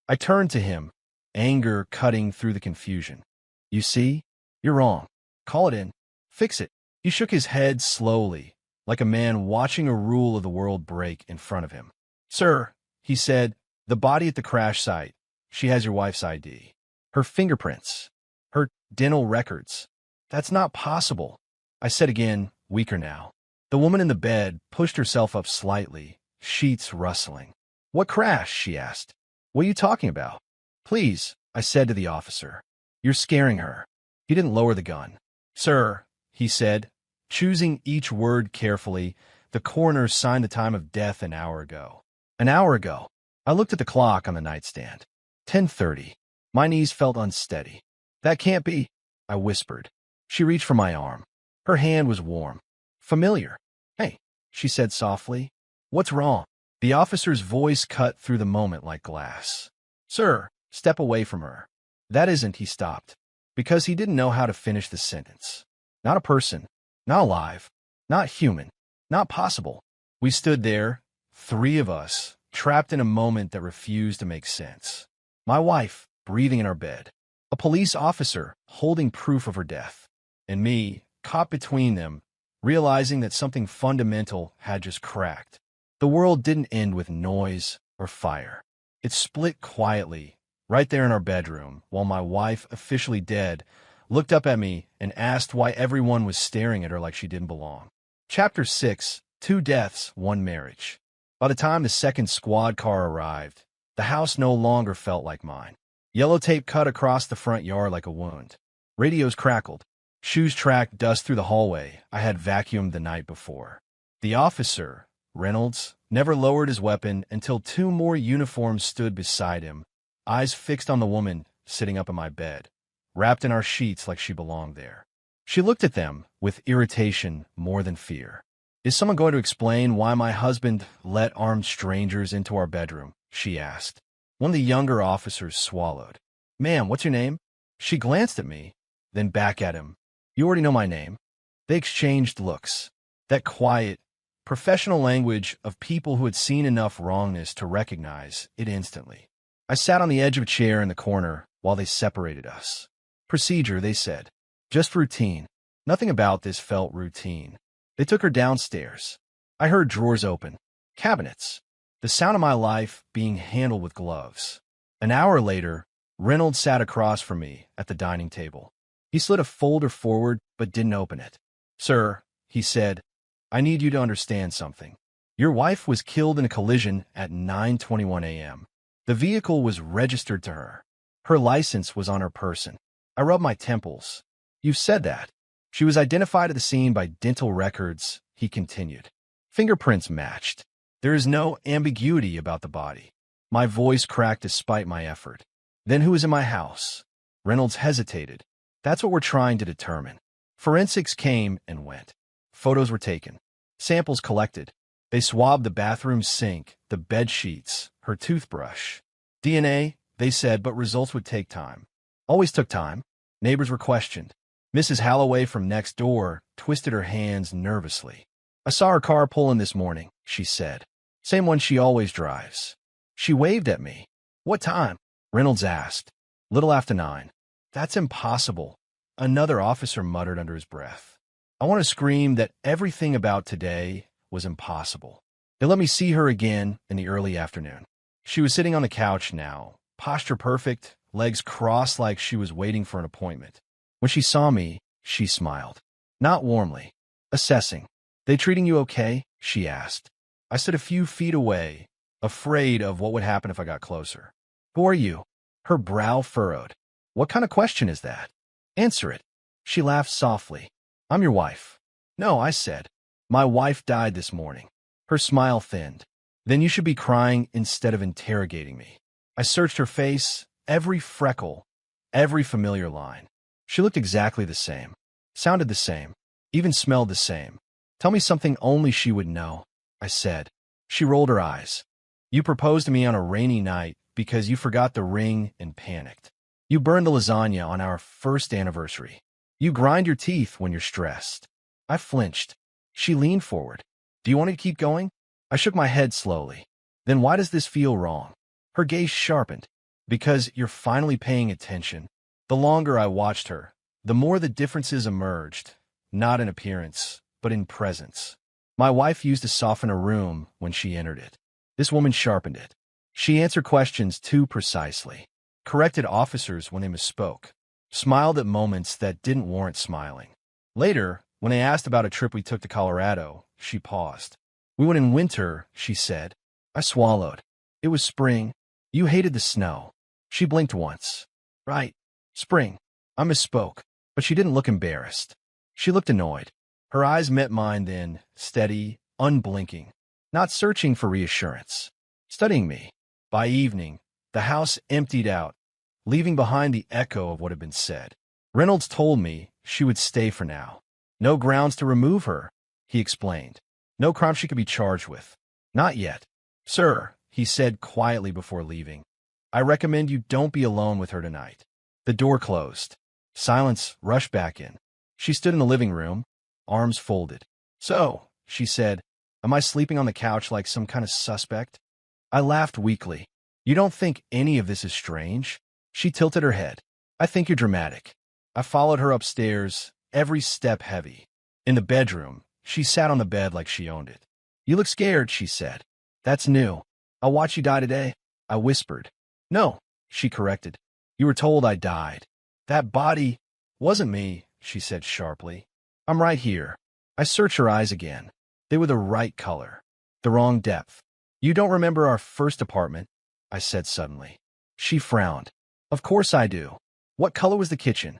I turned to him, anger cutting through the confusion. "You see? You're wrong. Call it in. Fix it." He shook his head slowly, like a man watching a rule of the world break in front of him. "Sir," he said, "the body at the crash site. She has your wife's ID. Her fingerprints. Her dental records." "That's not possible," I said again, weaker now. The woman in the bed pushed herself up slightly, sheets rustling. "What crash?" she asked. "What are you talking about?" "Please," I said to the officer. "You're scaring her." He didn't lower the gun. "Sir," he said, choosing each word carefully, "the coroner signed the time of death an hour ago." An hour ago. I looked at the clock on the nightstand. 10:30. My knees felt unsteady. "That can't be," I whispered. She reached for my arm. Her hand was warm. Familiar. "Hey," she said softly. "What's wrong?" The officer's voice cut through the moment like glass. "Sir," step away from her. "That isn't," he stopped, because he didn't know how to finish the sentence. "Not a person. Not alive. Not human. Not possible." We stood there, three of us, trapped in a moment that refused to make sense. My wife, breathing in our bed. A police officer, holding proof of her death. And me, caught between them, realizing that something fundamental had just cracked. The world didn't end with noise or fire. It split quietly, right there in our bedroom, while my wife, officially dead, looked up at me and asked why everyone was staring at her like she didn't belong. Chapter 6. 2 Deaths, 1 Marriage. By the time the second squad car arrived, the house no longer felt like mine. Yellow tape cut across the front yard like a wound. Radios crackled. Shoes tracked dust through the hallway I had vacuumed the night before. The officer, Reynolds, never lowered his weapon until 2 more uniforms stood beside him, eyes fixed on the woman sitting up in my bed, wrapped in our sheets like she belonged there. She looked at them with irritation more than fear. "Is someone going to explain why my husband let armed strangers into our bedroom?" she asked. One of the younger officers swallowed. "Ma'am, what's your name?" She glanced at me, then back at him. "You already know my name." They exchanged looks. That quiet, professional language of people who had seen enough wrongness to recognize it instantly. I sat on the edge of a chair in the corner while they separated us. "Procedure," they said. "Just routine." Nothing about this felt routine. They took her downstairs. I heard drawers open. Cabinets. The sound of my life being handled with gloves. An hour later, Reynolds sat across from me at the dining table. He slid a folder forward but didn't open it. "Sir," he said, "I need you to understand something. Your wife was killed in a collision at 9:21 a.m. The vehicle was registered to her. Her license was on her person." I rubbed my temples. "You've said that." "She was identified at the scene by dental records," he continued. "Fingerprints matched. There is no ambiguity about the body." My voice cracked despite my effort. "Then who was in my house?" Reynolds hesitated. "That's what we're trying to determine." Forensics came and went. Photos were taken. Samples collected. They swabbed the bathroom sink, the bed sheets, her toothbrush. DNA, they said, but results would take time. Always took time. Neighbors were questioned. Mrs. Halloway from next door twisted her hands nervously. "I saw her car pull in this morning," she said. "Same one she always drives." She waved at me. "What time?" Reynolds asked. "Little after 9. "That's impossible," another officer muttered under his breath. I want to scream that everything about today was impossible. They let me see her again in the early afternoon. She was sitting on the couch now, posture perfect, legs crossed like she was waiting for an appointment. When she saw me, she smiled. Not warmly. Assessing. "They treating you okay?" she asked. I stood a few feet away, afraid of what would happen if I got closer. "Who are you?" Her brow furrowed. "What kind of question is that?" "Answer it." She laughed softly. "I'm your wife." "No," I said. "My wife died this morning." Her smile thinned. "Then you should be crying instead of interrogating me." I searched her face, every freckle, every familiar line. She looked exactly the same, sounded the same, even smelled the same. "Tell me something only she would know," I said. She rolled her eyes. "You proposed to me on a rainy night because you forgot the ring and panicked. You burned the lasagna on our first anniversary. You grind your teeth when you're stressed." I flinched. She leaned forward. "Do you want me to keep going?" I shook my head slowly. "Then why does this feel wrong?" Her gaze sharpened. "Because you're finally paying attention." The longer I watched her, the more the differences emerged, not in appearance, but in presence. My wife used to soften a room when she entered it. This woman sharpened it. She answered questions too precisely, corrected officers when they misspoke, smiled at moments that didn't warrant smiling. Later, When they asked about a trip we took to Colorado, she paused. We went in winter, she said. I swallowed. It was spring. You hated the snow. She blinked once. Right. Spring. I misspoke. But she didn't look embarrassed. She looked annoyed. Her eyes met mine then, steady, unblinking, not searching for reassurance, studying me. By evening, the house emptied out, leaving behind the echo of what had been said. Reynolds told me she would stay for now. No grounds to remove her, he explained. No crime she could be charged with. Not yet. Sir, he said quietly before leaving, I recommend you don't be alone with her tonight. The door closed. Silence rushed back in. She stood in the living room, arms folded. So, she said, am I sleeping on the couch like some kind of suspect? I laughed weakly. You don't think any of this is strange? She tilted her head. I think you're dramatic. I followed her upstairs, every step heavy. In the bedroom, she sat on the bed like she owned it. You look scared, she said. That's new. I'll watch you die today, I whispered. No, she corrected. You were told I died. That body wasn't me, she said sharply. I'm right here. I searched her eyes again. They were the right color, the wrong depth. You don't remember our first apartment? I said suddenly. She frowned. Of course I do. What color was the kitchen?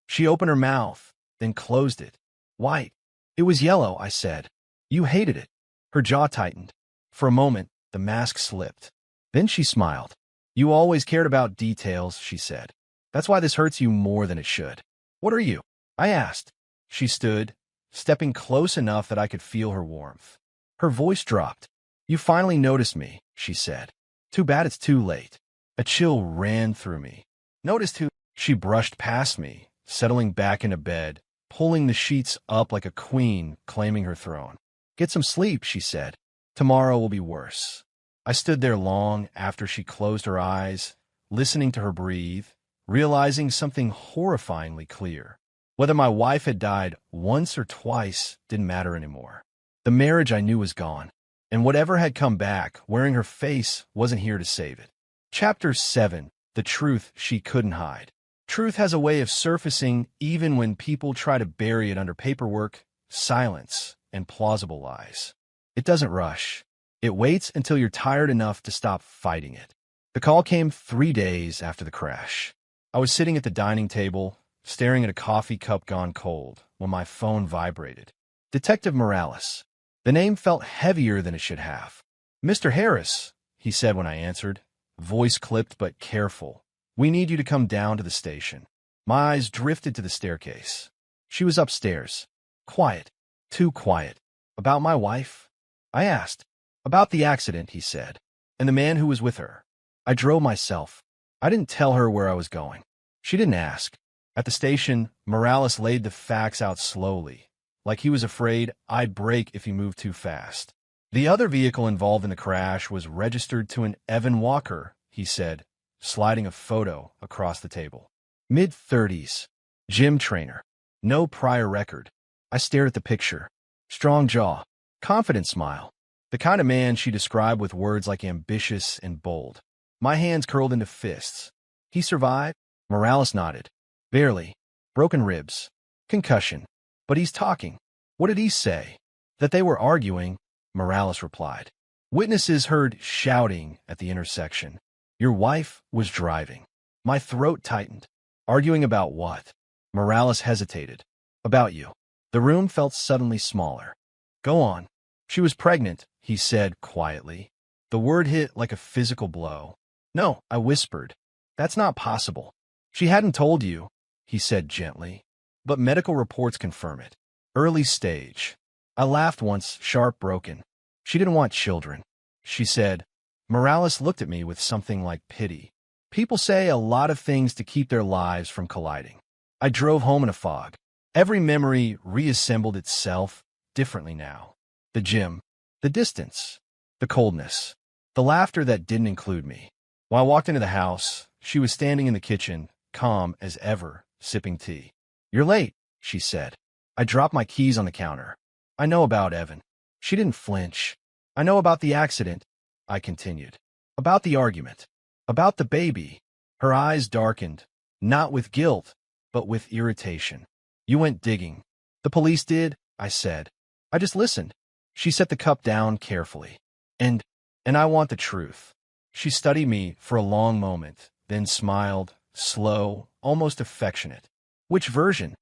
She opened her mouth, then closed it. White. It was yellow, I said. You hated it. Her jaw tightened. For a moment, the mask slipped. Then she smiled. You always cared about details, she said. That's why this hurts you more than it should. What are you? I asked. She stood, stepping close enough that I could feel her warmth. Her voice dropped. You finally noticed me, she said. Too bad it's too late. A chill ran through me. Noticed who? She brushed past me, settling back into bed, pulling the sheets up like a queen claiming her throne. Get some sleep, she said. Tomorrow will be worse. I stood there long after she closed her eyes, listening to her breathe, realizing something horrifyingly clear. Whether my wife had died once or twice didn't matter anymore. The marriage I knew was gone, and whatever had come back, wearing her face, wasn't here to save it. Chapter 7. The Truth She Couldn't Hide. Truth has a way of surfacing even when people try to bury it under paperwork, silence, and plausible lies. It doesn't rush. It waits until you're tired enough to stop fighting it. The call came 3 days after the crash. I was sitting at the dining table, staring at a coffee cup gone cold, when my phone vibrated. Detective Morales. The name felt heavier than it should have. Mr. Harris, he said when I answered, voice clipped but careful. We need you to come down to the station. My eyes drifted to the staircase. She was upstairs. Quiet. Too quiet. About my wife? I asked. About the accident, he said. And the man who was with her. I drove myself. I didn't tell her where I was going. She didn't ask. At the station, Morales laid the facts out slowly, like he was afraid I'd brake if he moved too fast. The other vehicle involved in the crash was registered to an Evan Walker, he said, sliding a photo across the table. Mid-30s. Gym trainer. No prior record. I stared at the picture. Strong jaw. Confident smile. The kind of man she described with words like ambitious and bold. My hands curled into fists. He survived? Morales nodded. Barely. Broken ribs. Concussion. But he's talking. What did he say? That they were arguing, Morales replied. Witnesses heard shouting at the intersection. Your wife was driving. My throat tightened. Arguing about what? Morales hesitated. About you. The room felt suddenly smaller. Go on. She was pregnant, he said quietly. The word hit like a physical blow. No, I whispered. That's not possible. She hadn't told you, he said gently. But medical reports confirm it. Early stage. I laughed once, sharp, broken. She didn't want children, she said. Morales looked at me with something like pity. People say a lot of things to keep their lives from colliding. I drove home in a fog. Every memory reassembled itself differently now. The gym, the distance, the coldness, the laughter that didn't include me. When I walked into the house, she was standing in the kitchen, calm as ever, sipping tea. You're late, she said. I dropped my keys on the counter. I know about Evan. She didn't flinch. I know about the accident, I continued. About the argument. About the baby. Her eyes darkened, not with guilt, but with irritation. You went digging. The police did, I said. I just listened. She set the cup down carefully. And I want the truth. She studied me for a long moment, then smiled, slow, almost affectionate. Which version?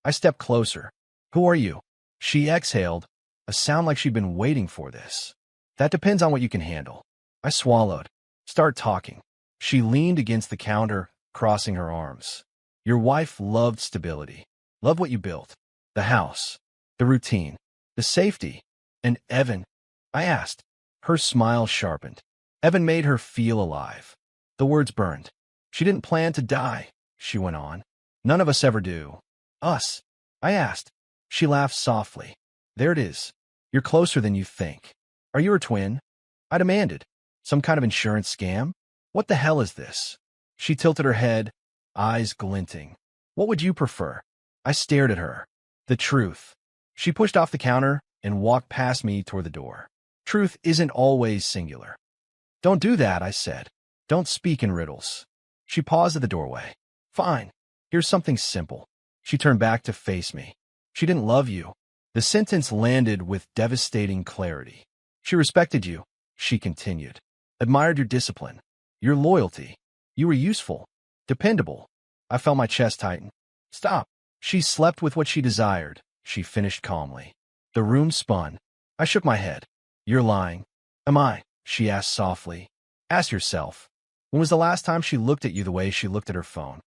I stepped closer. Who are you? She exhaled, a sound like she'd been waiting for this. That depends on what you can handle. I swallowed. Start talking. She leaned against the counter, crossing her arms. Your wife loved stability. Loved what you built. The house. The routine. The safety. And Evan? I asked. Her smile sharpened. Evan made her feel alive. The words burned. She didn't plan to die, she went on. None of us ever do. Us? I asked. She laughed softly. There it is. You're closer than you think. Are you her twin? I demanded. Some kind of insurance scam? What the hell is this? She tilted her head, eyes glinting. What would you prefer? I stared at her. The truth. She pushed off the counter and walked past me toward the door. Truth isn't always singular. Don't do that, I said. Don't speak in riddles. She paused at the doorway. Fine. Here's something simple. She turned back to face me. She didn't love you. The sentence landed with devastating clarity. She respected you, she continued. Admired your discipline. Your loyalty. You were useful. Dependable. I felt my chest tighten. Stop. She slept with what she desired, she finished calmly. The room spun. I shook my head. You're lying. Am I? She asked softly. Ask yourself. When was the last time she looked at you the way she looked at her phone?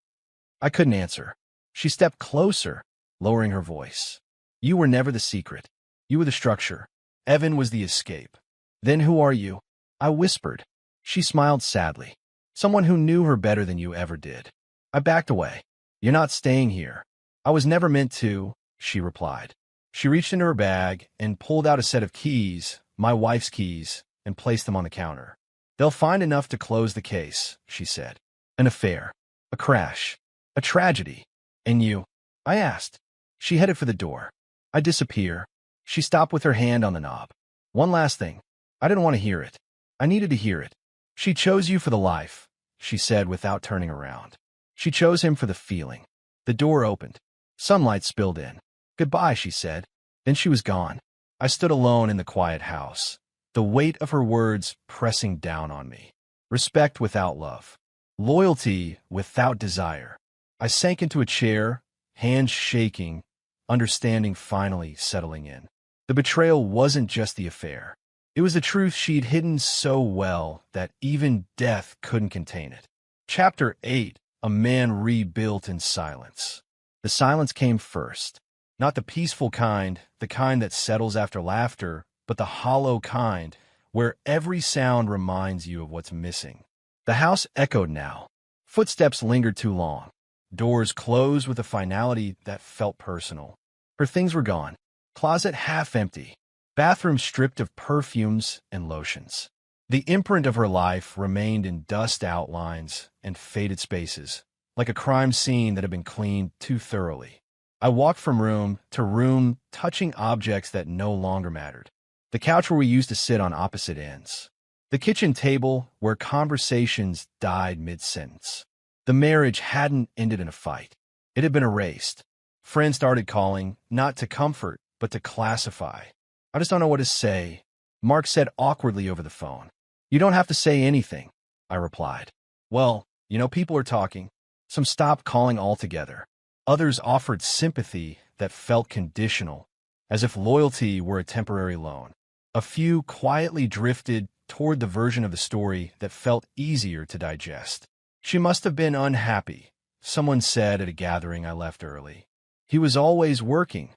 I couldn't answer. She stepped closer, lowering her voice. You were never the secret. You were the structure. Evan was the escape. Then who are you? I whispered. She smiled sadly. Someone who knew her better than you ever did. I backed away. You're not staying here. I was never meant to, she replied. She reached into her bag and pulled out a set of keys, my wife's keys, and placed them on the counter. They'll find enough to close the case, she said. An affair. A crash. A tragedy. And you? I asked. She headed for the door. I disappear. She stopped with her hand on the knob. One last thing. I didn't want to hear it. I needed to hear it. She chose you for the life, she said without turning around. She chose him for the feeling. The door opened. Sunlight spilled in. Goodbye, she said. Then she was gone. I stood alone in the quiet house, the weight of her words pressing down on me. Respect without love. Loyalty without desire. I sank into a chair, hands shaking, understanding finally settling in. The betrayal wasn't just the affair. It was the truth she'd hidden so well that even death couldn't contain it. Chapter 8. A man rebuilt in silence. The silence came first. Not the peaceful kind, the kind that settles after laughter, but the hollow kind, where every sound reminds you of what's missing. The house echoed now. Footsteps lingered too long. Doors closed with a finality that felt personal. Her things were gone. Closet half empty. Bathroom stripped of perfumes and lotions. The imprint of her life remained in dust outlines and faded spaces, like a crime scene that had been cleaned too thoroughly. I walked from room to room, touching objects that no longer mattered. The couch where we used to sit on opposite ends. The kitchen table where conversations died mid-sentence. The marriage hadn't ended in a fight. It had been erased. Friends started calling, not to comfort, but to classify. I just don't know what to say, Mark said awkwardly over the phone. You don't have to say anything, I replied. Well, people are talking. Some stopped calling altogether. Others offered sympathy that felt conditional, as if loyalty were a temporary loan. A few quietly drifted toward the version of the story that felt easier to digest. She must have been unhappy, someone said at a gathering I left early. He was always working,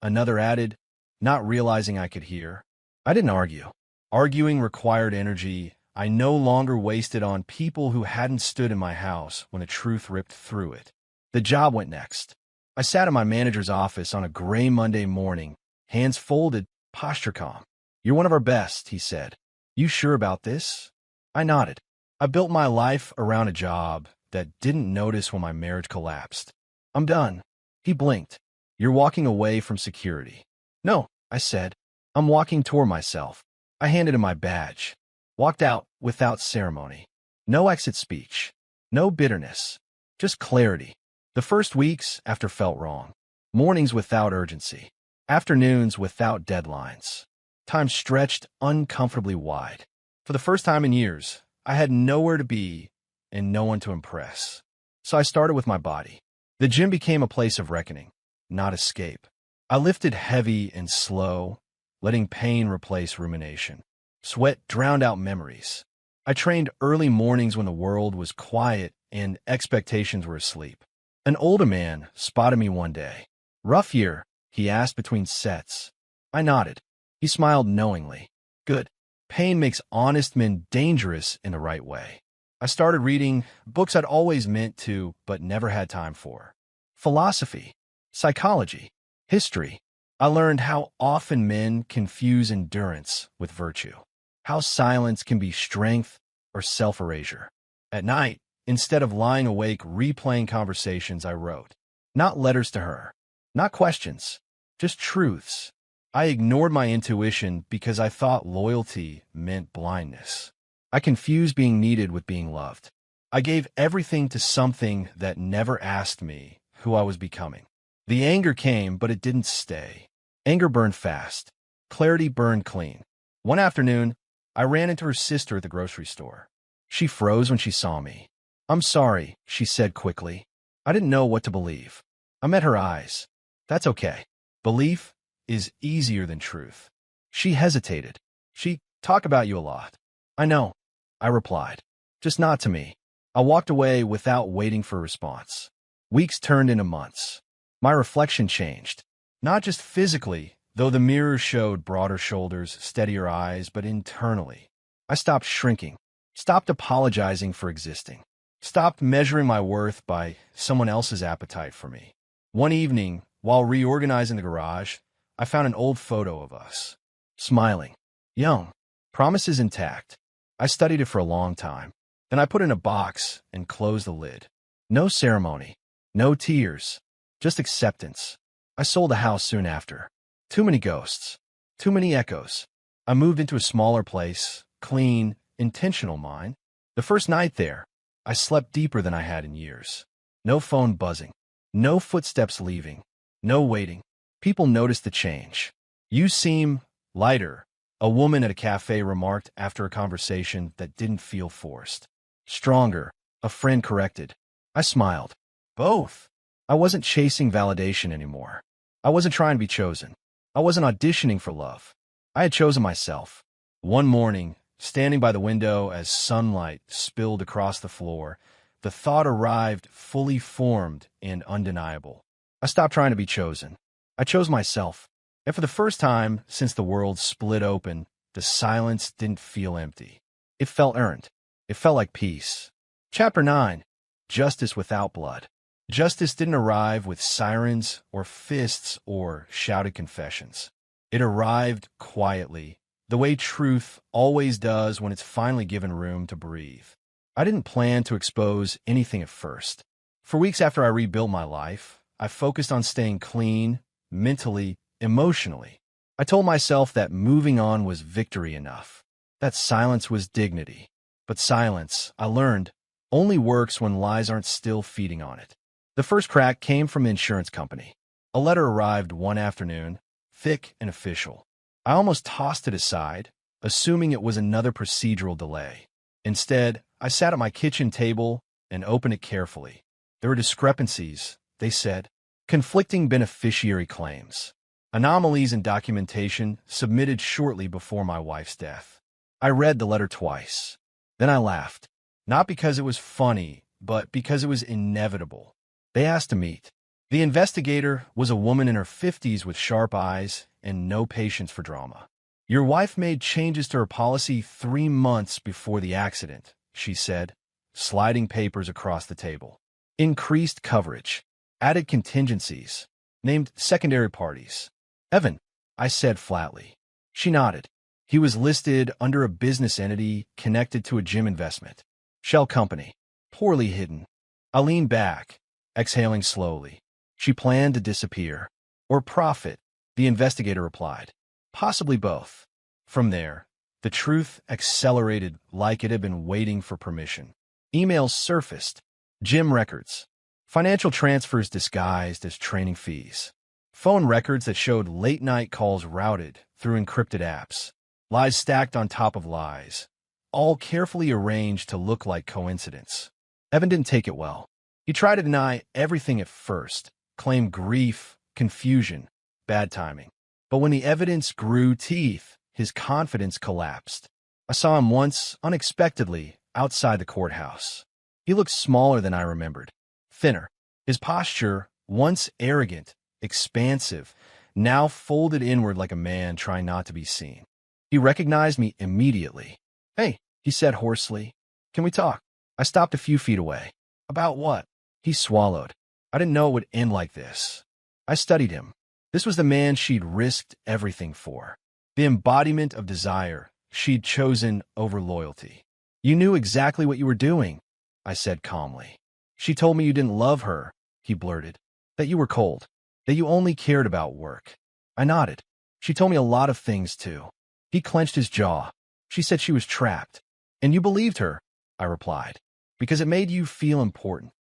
another added, not realizing I could hear. I didn't argue. Arguing required energy I no longer wasted on people who hadn't stood in my house when the truth ripped through it. The job went next. I sat in my manager's office on a gray Monday morning, hands folded, posture calm. You're one of our best, he said. You sure about this? I nodded. I built my life around a job that didn't notice when my marriage collapsed. I'm done. He blinked. You're walking away from security. No, I said. I'm walking toward myself. I handed him my badge. Walked out without ceremony. No exit speech. No bitterness. Just clarity. The first weeks after felt wrong. Mornings without urgency. Afternoons without deadlines. Time stretched uncomfortably wide. For the first time in years, I had nowhere to be and no one to impress. So I started with my body. The gym became a place of reckoning, not escape. I lifted heavy and slow, letting pain replace rumination. Sweat drowned out memories. I trained early mornings when the world was quiet and expectations were asleep. An older man spotted me one day. "Rough year," he asked between sets. I nodded. He smiled knowingly. "Good. Pain makes honest men dangerous in the right way." I started reading books I'd always meant to, but never had time for. Philosophy, psychology, history. I learned how often men confuse endurance with virtue, how silence can be strength or self-erasure. At night, instead of lying awake replaying conversations I wrote, not letters to her, not questions, just truths. I ignored my intuition because I thought loyalty meant blindness. I confused being needed with being loved. I gave everything to something that never asked me who I was becoming. The anger came, but it didn't stay. Anger burned fast. Clarity burned clean. One afternoon, I ran into her sister at the grocery store. She froze when she saw me. "I'm sorry," she said quickly. I didn't know what to believe. I met her eyes. "That's okay. Belief is easier than truth." She hesitated. "She talk about you a lot." "I know," I replied. "Just not to me." I walked away without waiting for a response. Weeks turned into months. My reflection changed. Not just physically, though the mirror showed broader shoulders, steadier eyes, but internally. I stopped shrinking, stopped apologizing for existing, stopped measuring my worth by someone else's appetite for me. One evening, while reorganizing the garage, I found an old photo of us. Smiling. Young. Promises intact. I studied it for a long time. Then I put it in a box and closed the lid. No ceremony. No tears. Just acceptance. I sold the house soon after. Too many ghosts. Too many echoes. I moved into a smaller place, clean, intentional mind. The first night there, I slept deeper than I had in years. No phone buzzing. No footsteps leaving. No waiting. People noticed the change. "You seem lighter," a woman at a cafe remarked after a conversation that didn't feel forced. "Stronger," a friend corrected. I smiled. Both. I wasn't chasing validation anymore. I wasn't trying to be chosen. I wasn't auditioning for love. I had chosen myself. One morning, standing by the window as sunlight spilled across the floor, the thought arrived fully formed and undeniable. I stopped trying to be chosen. I chose myself. And for the first time since the world split open, the silence didn't feel empty. It felt earned. It felt like peace. Chapter 9. Justice without blood. Justice didn't arrive with sirens or fists or shouted confessions. It arrived quietly, the way truth always does when it's finally given room to breathe. I didn't plan to expose anything at first. For weeks after I rebuilt my life, I focused on staying clean, mentally, emotionally. I told myself that moving on was victory enough, that silence was dignity. But silence, I learned, only works when lies aren't still feeding on it. The first crack came from the insurance company. A letter arrived one afternoon, thick and official. I almost tossed it aside, assuming it was another procedural delay. Instead, I sat at my kitchen table and opened it carefully. There were discrepancies, they said, conflicting beneficiary claims, anomalies in documentation submitted shortly before my wife's death. I read the letter twice. Then I laughed, not because it was funny, but because it was inevitable. They asked to meet. The investigator was a woman in her 50s with sharp eyes and no patience for drama. "Your wife made changes to her policy 3 months before the accident," she said, sliding papers across the table. "Increased coverage, added contingencies, named secondary parties." "Evan," I said flatly. She nodded. "He was listed under a business entity connected to a gym investment. Shell company. Poorly hidden." I leaned back, exhaling slowly. "She planned to disappear. Or profit," the investigator replied. "Possibly both." From there, the truth accelerated like it had been waiting for permission. Emails surfaced. Gym records. Financial transfers disguised as training fees. phone records that showed late-night calls routed through encrypted apps, lies stacked on top of lies, all carefully arranged to look like coincidence. Evan didn't take it well. He tried to deny everything at first, claimed grief, confusion, bad timing. But when the evidence grew teeth, his confidence collapsed. I saw him once, unexpectedly, outside the courthouse. He looked smaller than I remembered, thinner. His posture, once arrogant, expansive, now folded inward like a man trying not to be seen. He recognized me immediately. "Hey," he said hoarsely. "Can we talk?" I stopped a few feet away. "About what?" He swallowed. I didn't know it would end like this. I studied him. This was the man she'd risked everything for. The embodiment of desire she'd chosen over loyalty. "You knew exactly what you were doing," I said calmly. "She told me you didn't love her," he blurted. "That you were cold. That you only cared about work." I nodded. "She told me a lot of things, too." He clenched his jaw. "She said she was trapped. And you believed her," I replied, "because it made you feel important."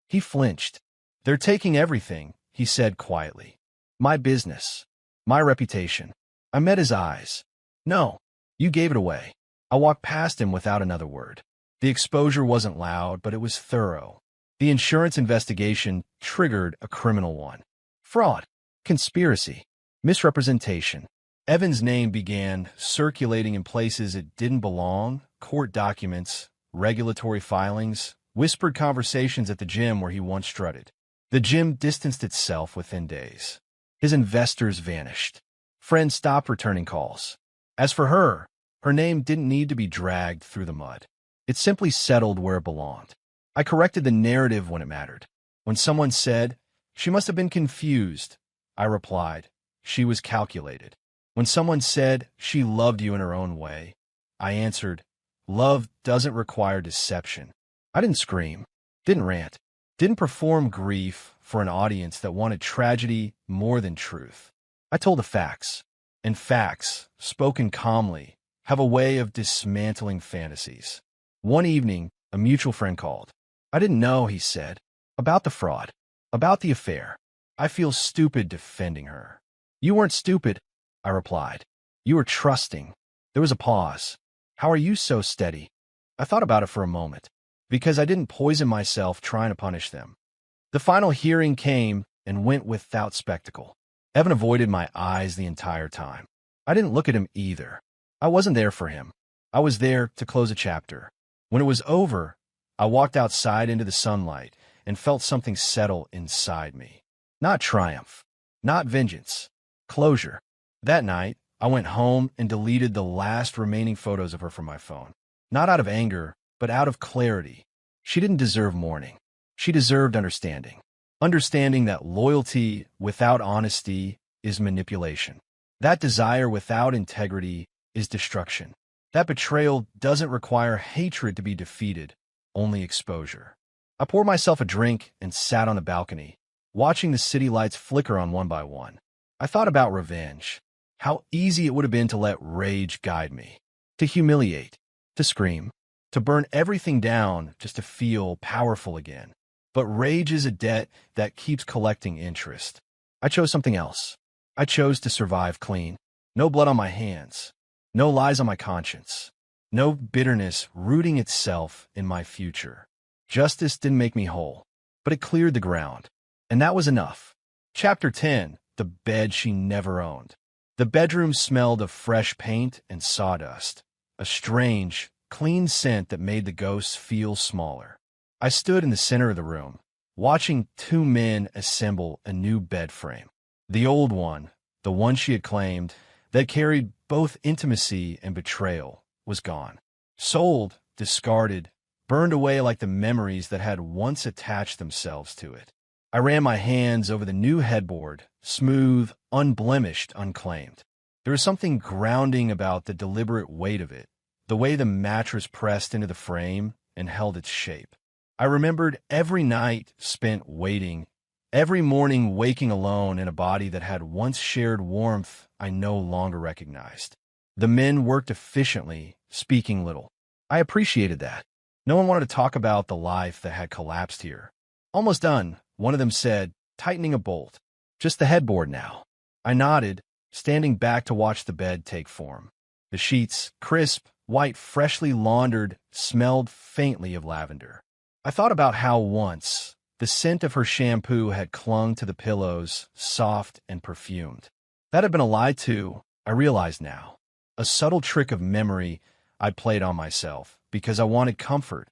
He flinched. "They're taking everything," he said quietly. "My business. My reputation." I met his eyes. "No, you gave it away." I walked past him without another word. The exposure wasn't loud, but it was thorough. The insurance investigation triggered a criminal one. Fraud, conspiracy, misrepresentation. Evan's name began circulating in places it didn't belong: court documents, regulatory filings, whispered conversations at the gym where he once strutted. The gym distanced itself within days. His investors vanished. Friends stopped returning calls. As for her name didn't need to be dragged through the mud. It simply settled where it belonged. I corrected the narrative when it mattered. When someone said, "She must have been confused," I replied, "She was calculated." When someone said, "She loved you in her own way," I answered, "Love doesn't require deception." I didn't scream, didn't rant, didn't perform grief for an audience that wanted tragedy more than truth. I told the facts, and facts, spoken calmly, have a way of dismantling fantasies. One evening, a mutual friend called. "I didn't know," he said, "about the fraud, about the affair. I feel stupid defending her." "You weren't stupid," I replied. "You were trusting." There was a pause. "How are you so steady?" I thought about it for a moment. Because I didn't poison myself trying to punish them. The final hearing came and went without spectacle. Evan avoided my eyes the entire time. I didn't look at him either. I wasn't there for him. I was there to close a chapter. When it was over, I walked outside into the sunlight and felt something settle inside me. Not triumph, not vengeance, closure. That night, I went home and deleted the last remaining photos of her from my phone. Not out of anger, but out of clarity. She didn't deserve mourning. She deserved understanding. Understanding that loyalty without honesty is manipulation. That desire without integrity is destruction. That betrayal doesn't require hatred to be defeated, only exposure. I poured myself a drink and sat on the balcony, watching the city lights flicker on one by one. I thought about revenge. How easy it would have been to let rage guide me. To humiliate. To scream. To burn everything down just to feel powerful again. But rage is a debt that keeps collecting interest. I chose something else. I chose to survive clean. No blood on my hands. No lies on my conscience. No bitterness rooting itself in my future. Justice didn't make me whole, but it cleared the ground. And that was enough. Chapter 10. The bed she never owned. The bedroom smelled of fresh paint and sawdust. A strange, clean scent that made the ghosts feel smaller. I stood in the center of the room, watching two men assemble a new bed frame. The old one, the one she had claimed, that carried both intimacy and betrayal, was gone. Sold, discarded, burned away like the memories that had once attached themselves to it. I ran my hands over the new headboard, smooth, unblemished, unclaimed. There was something grounding about the deliberate weight of it, the way the mattress pressed into the frame and held its shape. I remembered every night spent waiting, every morning waking alone in a body that had once shared warmth I no longer recognized. The men worked efficiently, speaking little. I appreciated that. No one wanted to talk about the life that had collapsed here. "Almost done," one of them said, tightening a bolt. Just the headboard now. I nodded, standing back to watch the bed take form. The sheets, crisp, white, freshly laundered, smelled faintly of lavender. I thought about how once the scent of her shampoo had clung to the pillows, soft and perfumed. That had been a lie too, I realized now. A subtle trick of memory I'd played on myself, because I wanted comfort.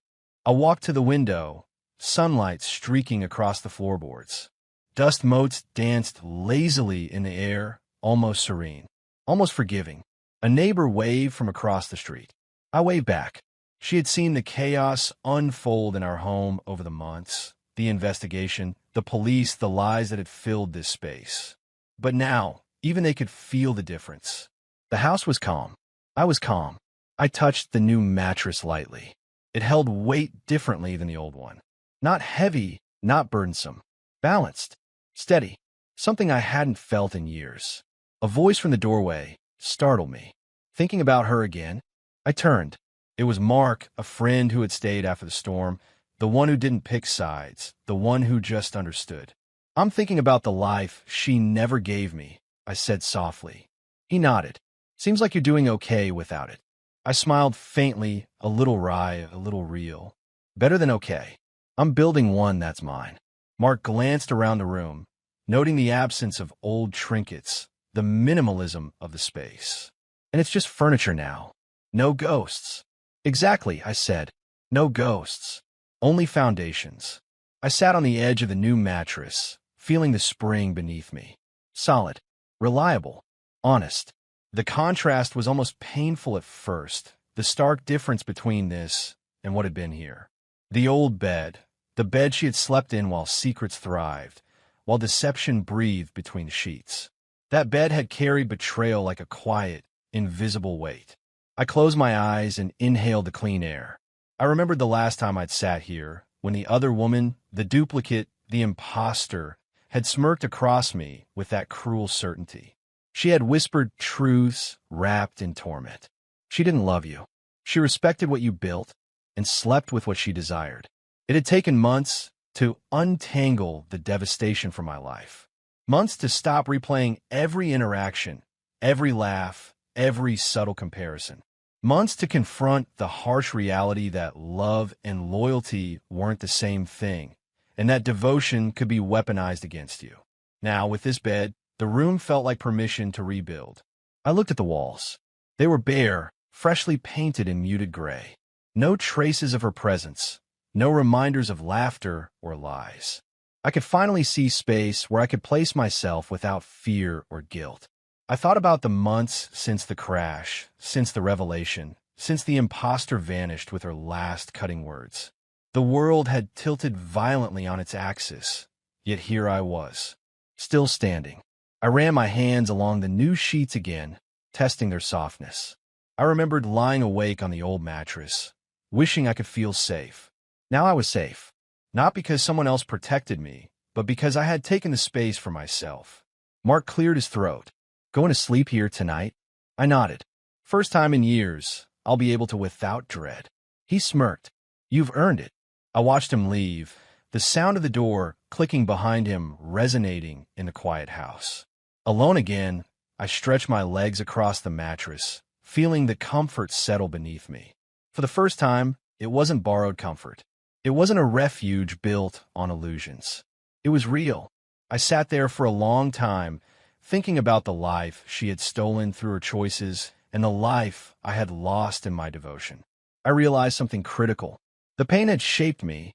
I walked to the window, sunlight streaking across the floorboards. Dust motes danced lazily in the air, almost serene, almost forgiving. A neighbor waved from across the street. I waved back. She had seen the chaos unfold in our home over the months, the investigation, the police, the lies that had filled this space. But now, even they could feel the difference. The house was calm. I was calm. I touched the new mattress lightly. It held weight differently than the old one. Not heavy, not burdensome. Balanced. Steady. Something I hadn't felt in years. A voice from the doorway startled me. Thinking about her again, I turned. It was Mark, a friend who had stayed after the storm, the one who didn't pick sides, the one who just understood. "I'm thinking about the life she never gave me," I said softly. He nodded. "Seems like you're doing okay without it." I smiled faintly, a little wry, a little real. "Better than okay. I'm building one that's mine." Mark glanced around the room, noting the absence of old trinkets, the minimalism of the space. "And it's just furniture now. No ghosts." "Exactly," I said. "No ghosts. Only foundations." I sat on the edge of the new mattress, feeling the spring beneath me. Solid, reliable, honest. The contrast was almost painful at first, the stark difference between this and what had been here. The old bed, the bed she had slept in while secrets thrived, while deception breathed between the sheets. That bed had carried betrayal like a quiet, invisible weight. I closed my eyes and inhaled the clean air. I remembered the last time I'd sat here, when the other woman, the duplicate, the imposter, had smirked across me with that cruel certainty. She had whispered truths wrapped in torment. She didn't love you. She respected what you built and slept with what she desired. It had taken months to untangle the devastation from my life. Months to stop replaying every interaction, every laugh, every subtle comparison. Months to confront the harsh reality that love and loyalty weren't the same thing, and that devotion could be weaponized against you. Now, with this bed, the room felt like permission to rebuild. I looked at the walls. They were bare, freshly painted in muted gray. No traces of her presence, no reminders of laughter or lies. I could finally see space where I could place myself without fear or guilt. I thought about the months since the crash, since the revelation, since the imposter vanished with her last cutting words. The world had tilted violently on its axis, yet here I was, still standing. I ran my hands along the new sheets again, testing their softness. I remembered lying awake on the old mattress, wishing I could feel safe. Now I was safe, not because someone else protected me, but because I had taken the space for myself. Mark cleared his throat. "Going to sleep here tonight?" I nodded. "First time in years, I'll be able to without dread." He smirked. "You've earned it." I watched him leave, the sound of the door clicking behind him resonating in the quiet house. Alone again, I stretched my legs across the mattress, feeling the comfort settle beneath me. For the first time, it wasn't borrowed comfort. It wasn't a refuge built on illusions. It was real. I sat there for a long time, thinking about the life she had stolen through her choices and the life I had lost in my devotion. I realized something critical. The pain had shaped me,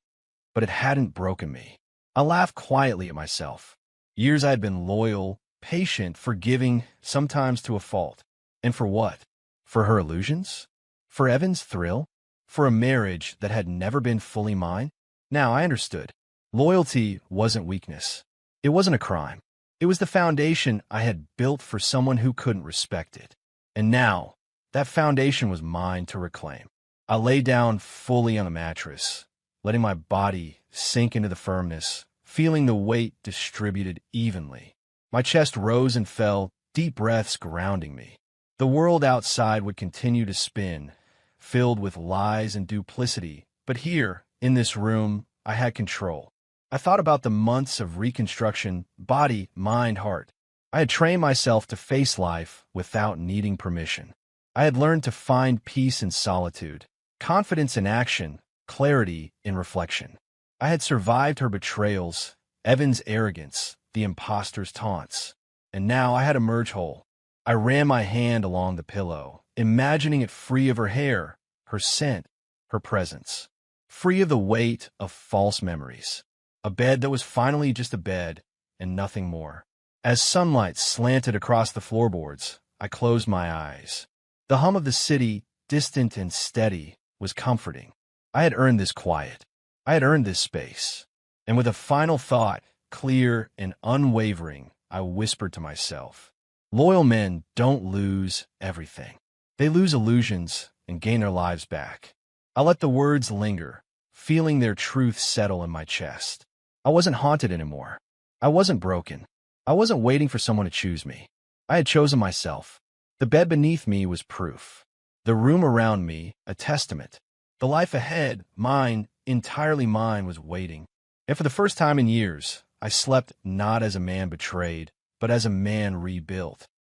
but it hadn't broken me. I laughed quietly at myself. Years I had been loyal, patient, forgiving, sometimes to a fault. And for what? For her illusions? For Evan's thrill? For a marriage that had never been fully mine? Now I understood. Loyalty wasn't weakness. It wasn't a crime. It was the foundation I had built for someone who couldn't respect it. And now, that foundation was mine to reclaim. I lay down fully on the mattress, letting my body sink into the firmness, feeling the weight distributed evenly. My chest rose and fell, deep breaths grounding me. The world outside would continue to spin, filled with lies and duplicity, but here, in this room, I had control. I thought about the months of reconstruction, body, mind, heart. I had trained myself to face life without needing permission. I had learned to find peace in solitude, confidence in action, clarity in reflection. I had survived her betrayals, Evan's arrogance, the imposter's taunts. And now I had emerged whole. I ran my hand along the pillow, imagining it free of her hair, her scent, her presence, free of the weight of false memories. A bed that was finally just a bed and nothing more. As sunlight slanted across the floorboards, I closed my eyes. The hum of the city, distant and steady, was comforting. I had earned this quiet. I had earned this space. And with a final thought, clear and unwavering, I whispered to myself, loyal men don't lose everything. They lose illusions and gain their lives back. I let the words linger, feeling their truth settle in my chest. I wasn't haunted anymore. I wasn't broken. I wasn't waiting for someone to choose me. I had chosen myself. The bed beneath me was proof. The room around me, a testament. The life ahead, mine, entirely mine, was waiting. And for the first time in years, I slept not as a man betrayed, but as a man rebuilt.